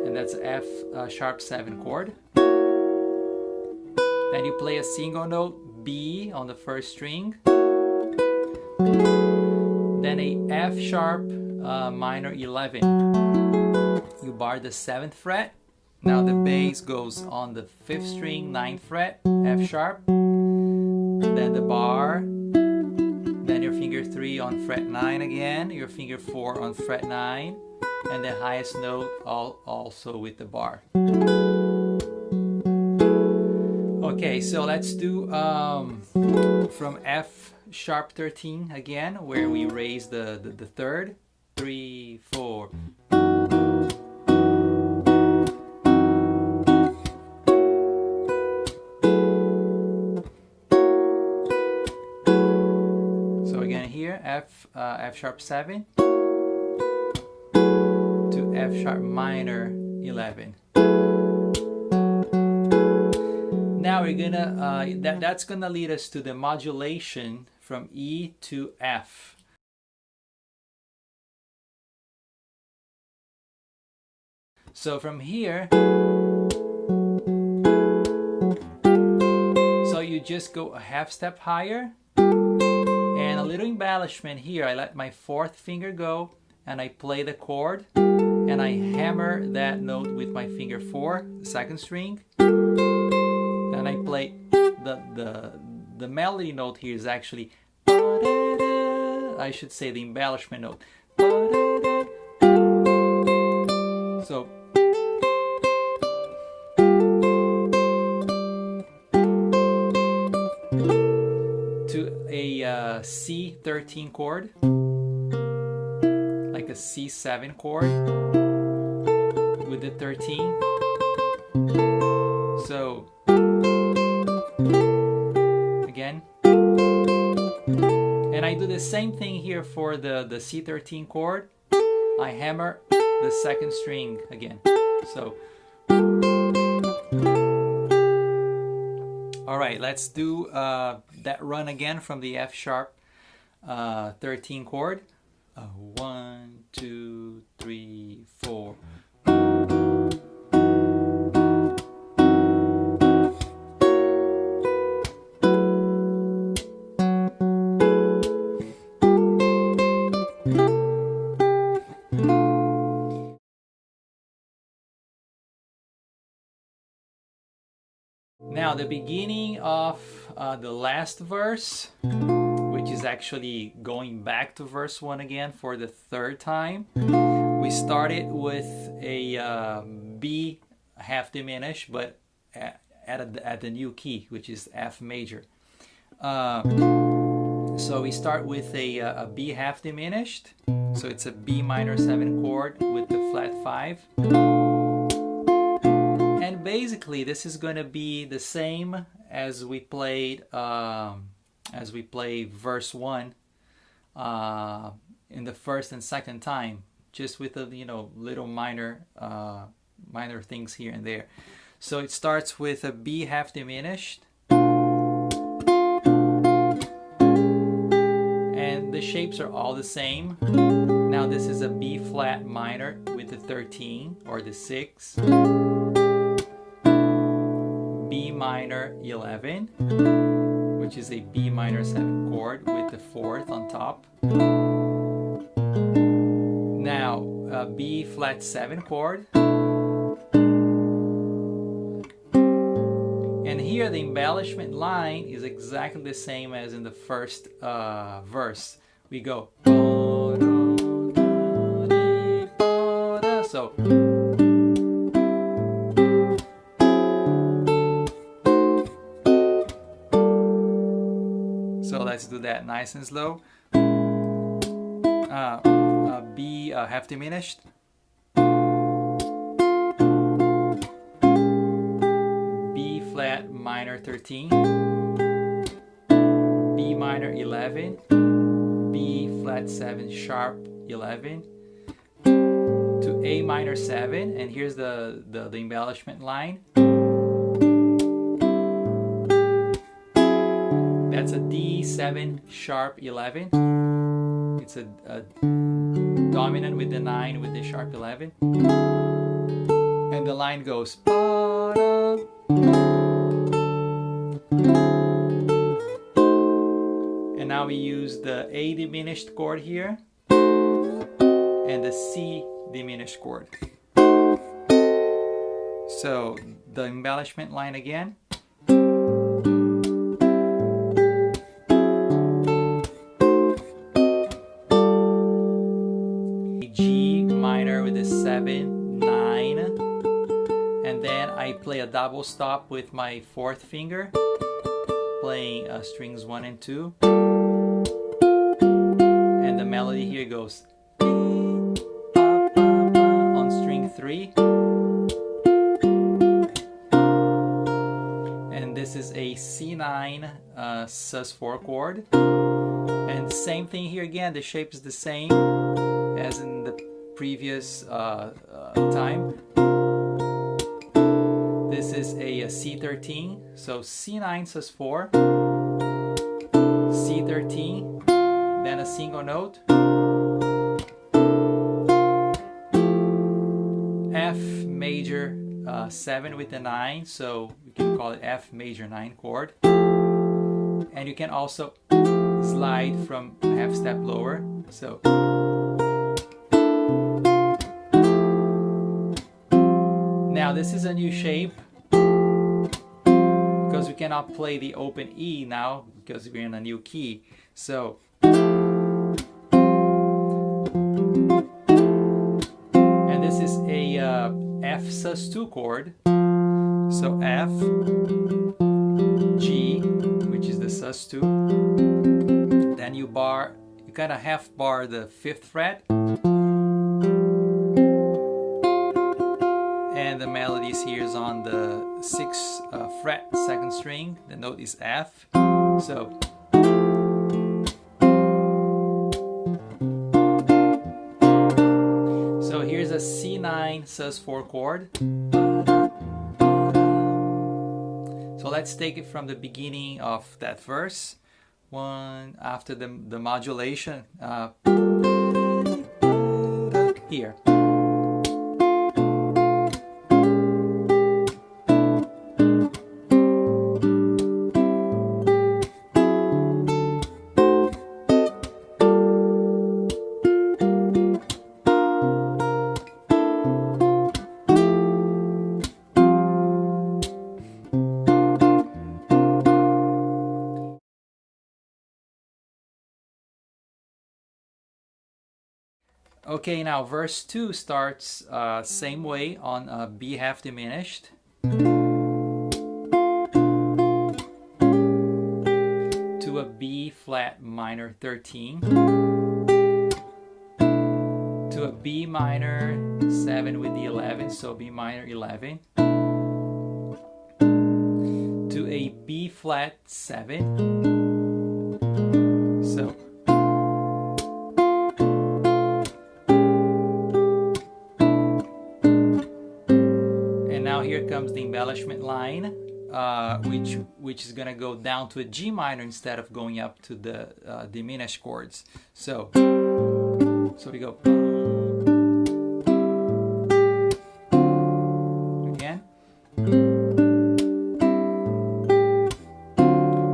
And that's F sharp 7 chord. Then you play a single note B on the first string. Then a F sharp minor 11. You bar the 7th fret. Now the bass goes on the 5th string, 9th fret, F sharp. Then the bar. Then your finger 3 on fret 9 again. Your finger 4 on fret 9. And the highest note also with the bar. Okay, so let's do from F sharp 13 again, where we raise the third. 3, 4. So again here, F sharp 7 to F sharp minor 11. Now we're gonna that's gonna lead us to the modulation from E to F. So from here, so you just go a half step higher, and a little embellishment here. I let my 4th finger go, and I play the chord, and I hammer that note with my finger 4, the 2nd string. And I play the melody note here is actually, I should say the embellishment note. So to a C13 chord, like a C7 chord with the 13. So again, and I do the same thing here for the C13 chord. I hammer the 2nd string again. So all right, let's do that run again from the F sharp 13 chord. 1, 2, 3, 4. Now the beginning of the last verse, which is actually going back to verse 1 again for the 3rd time. We started with a B half diminished, but at the new key, which is F major. So we start with a B half diminished. So it's a B minor 7 chord with the flat 5. And basically this is going to be the same as we played verse 1 in the 1st and 2nd time, just with a little minor things here and there. So it starts with a B half diminished, and the shapes are all the same. Now this is a B flat minor with the 13 or the 6, B minor 11, which is a B minor 7 chord with the 4th on top. Now a B flat 7 chord. And here the embellishment line is exactly the same as in the first verse. We go. So let's let's do that nice and slow. B half diminished. B flat minor 13. B minor 11. B flat 7 sharp 11. To A minor 7, and here's the embellishment line. That's a D7 sharp 11. It's a dominant with the 9 with the sharp 11. And the line goes ba-da. And now we use the A diminished chord here and the C diminished chord. So the embellishment line again. G minor with a 7, 9, and then I play a double stop with my 4th finger, playing strings 1 and 2, and the melody here goes on string 3, and this is a C9 sus4 chord, and same thing here again, the shape is the same as in the previous time. This is a C13, so C9 sus4, C13, then a single note, F major 7 with a 9, so we can call it F major 9 chord, and you can also slide from a half step lower, so now this is a new shape because we cannot play the open E now because we're in a new key. So and this is a F sus2 chord. So F, G, which is the sus2. Then you kind of half bar the 5th fret. And the melodies here is on the 6th fret, 2nd string. The note is F. So here's a C9 sus4 chord. So let's take it from the beginning of that verse. One after the modulation here. Okay, now verse 2 starts same way on B half diminished. To a B flat minor 13. To a B minor 7 with the 11, so B minor 11. To a B flat 7. So here comes the embellishment line, which is gonna go down to a G minor instead of going up to the diminished chords. So we go again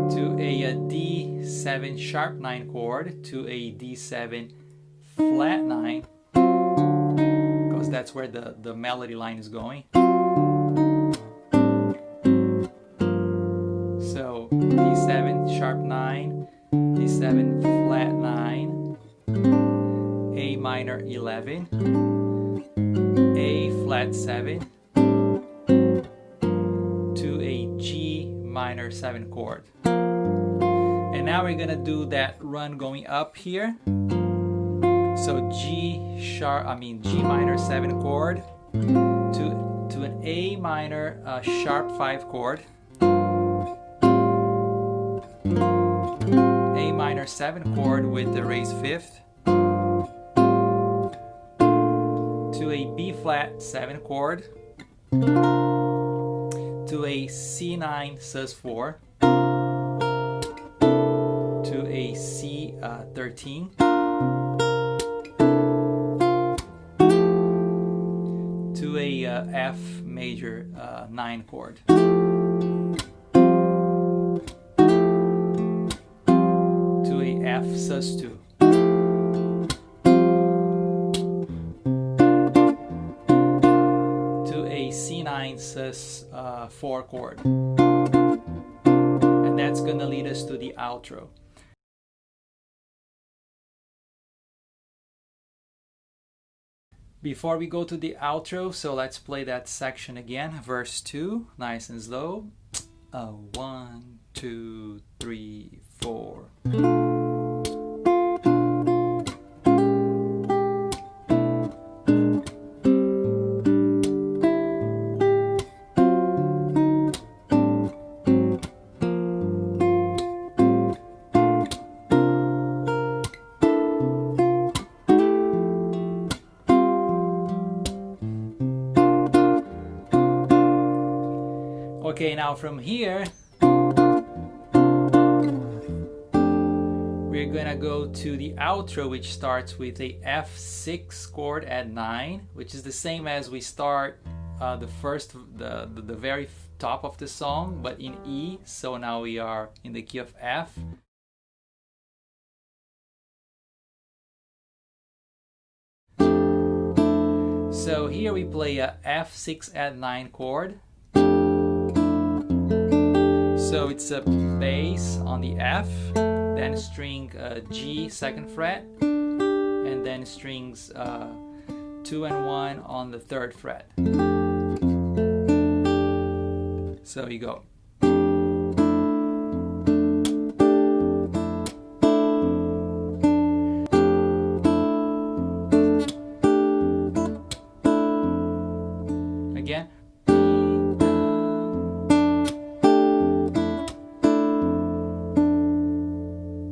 to a D7 sharp 9 chord, to a D7 flat 9, because that's where the melody line is going. So D7 sharp 9, D7 flat 9, A minor 11, A flat 7, to a G minor 7 chord. And And now we're gonna do that run going up here. So G minor 7 chord to an A minor sharp 5 chord, A minor 7 chord with the raised fifth, to a B flat 7 chord, to a C9 sus4, to a C13, to a F major 9 chord, to a F sus2, to a C9 sus4 chord, and that's gonna lead us to the outro. Before we go to the outro, so let's play that section again. Verse 2, nice and slow. 1, 2, 3, 4. Okay, now from here, we're gonna go to the outro, which starts with a F6 chord at 9, which is the same as we start the very top of the song, but in E. So now we are in the key of F. So here we play a F6 at 9 chord. So it's a bass on the F, then string G 2nd fret, and then strings 2 and 1 on the 3rd fret. So you go. Again.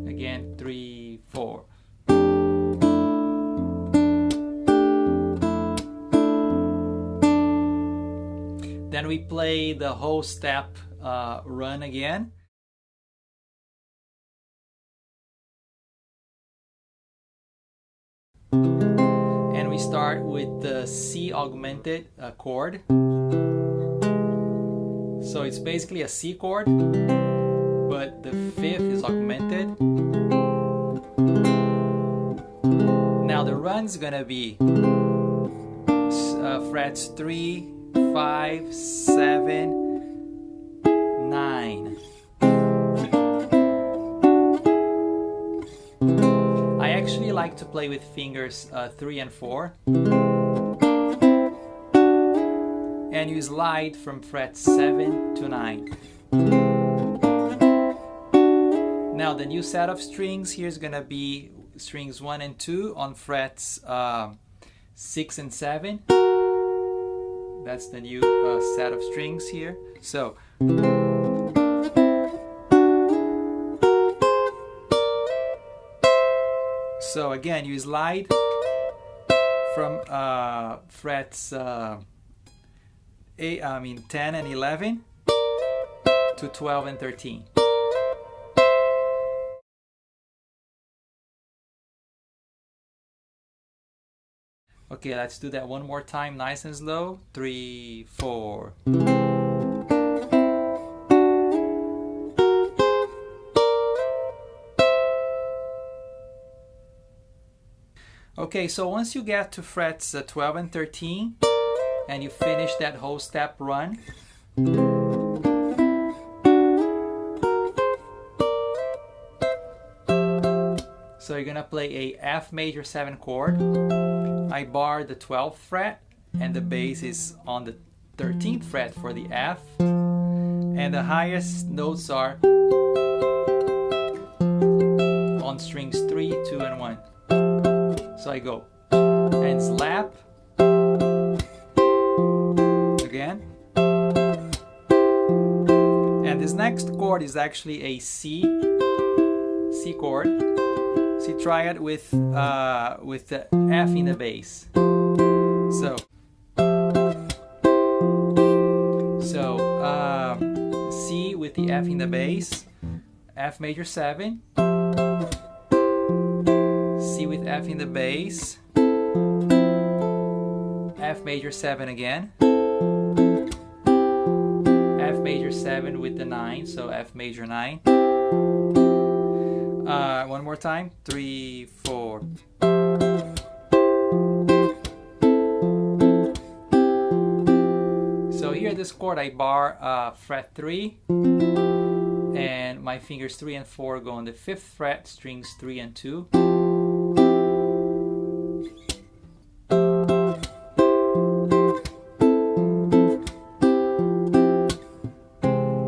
Again, 3, 4. Then we play the whole step run again. And we start with the C augmented chord. So it's basically a C chord, but the 5th is augmented. Now the run's gonna be frets 3, 5, 7, 9. I actually like to play with fingers 3 and 4. And you slide from fret 7 to 9. Now the new set of strings here is gonna be strings 1 and 2 on frets 6 and 7. That's the new set of strings here. So again, you slide from frets 10 and 11 to 12 and 13. Okay, let's do that one more time, nice and slow. 3, 4. Okay, so once you get to frets 12 and 13, and you finish that whole step run, so you're gonna play a F major 7 chord. I bar the 12th fret, and the bass is on the 13th fret for the F, and the highest notes are on strings 3, 2, and 1. So I go and slap again. And this next chord is actually a C chord. C triad with the F in the bass. So C with the F in the bass, F major 7, C with F in the bass, F major 7 again, F major 7 with the 9, so F major 9. One more time, 3, 4. So here this chord I bar fret 3, and my fingers 3 and 4 go on the 5th fret, strings 3 and 2.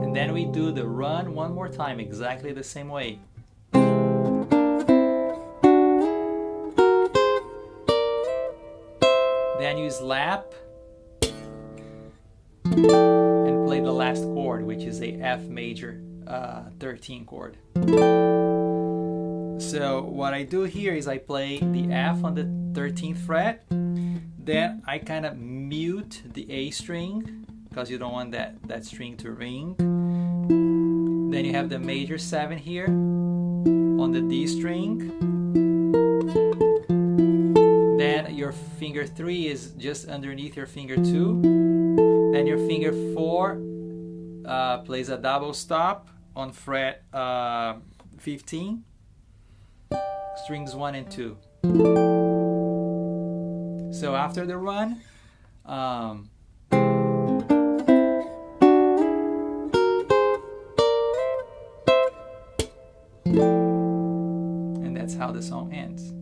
And then we do the run one more time, exactly the same way. Then you slap and play the last chord, which is a F major 13 chord. So what I do here is I play the F on the 13th fret, then I kind of mute the A string because you don't want that string to ring. Then you have the major 7 here on the D string. Then your finger 3 is just underneath your finger 2. Then your finger 4 plays a double stop on fret 15, strings 1 and 2. So after the run, and that's how the song ends.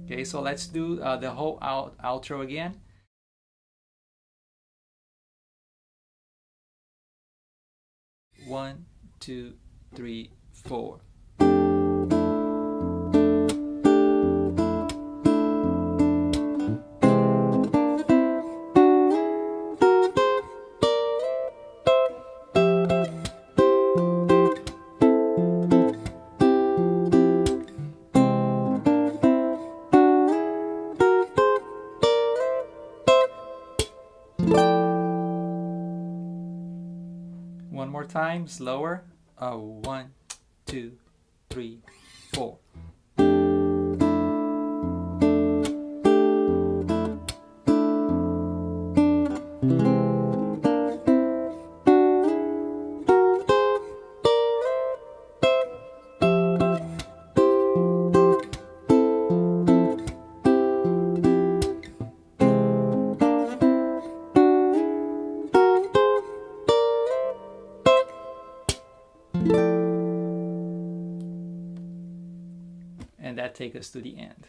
Okay, so let's do the whole outro again. One, 2, 3, 4. One more time, slower. 1, 2, 3, 4. And that takes us to the end.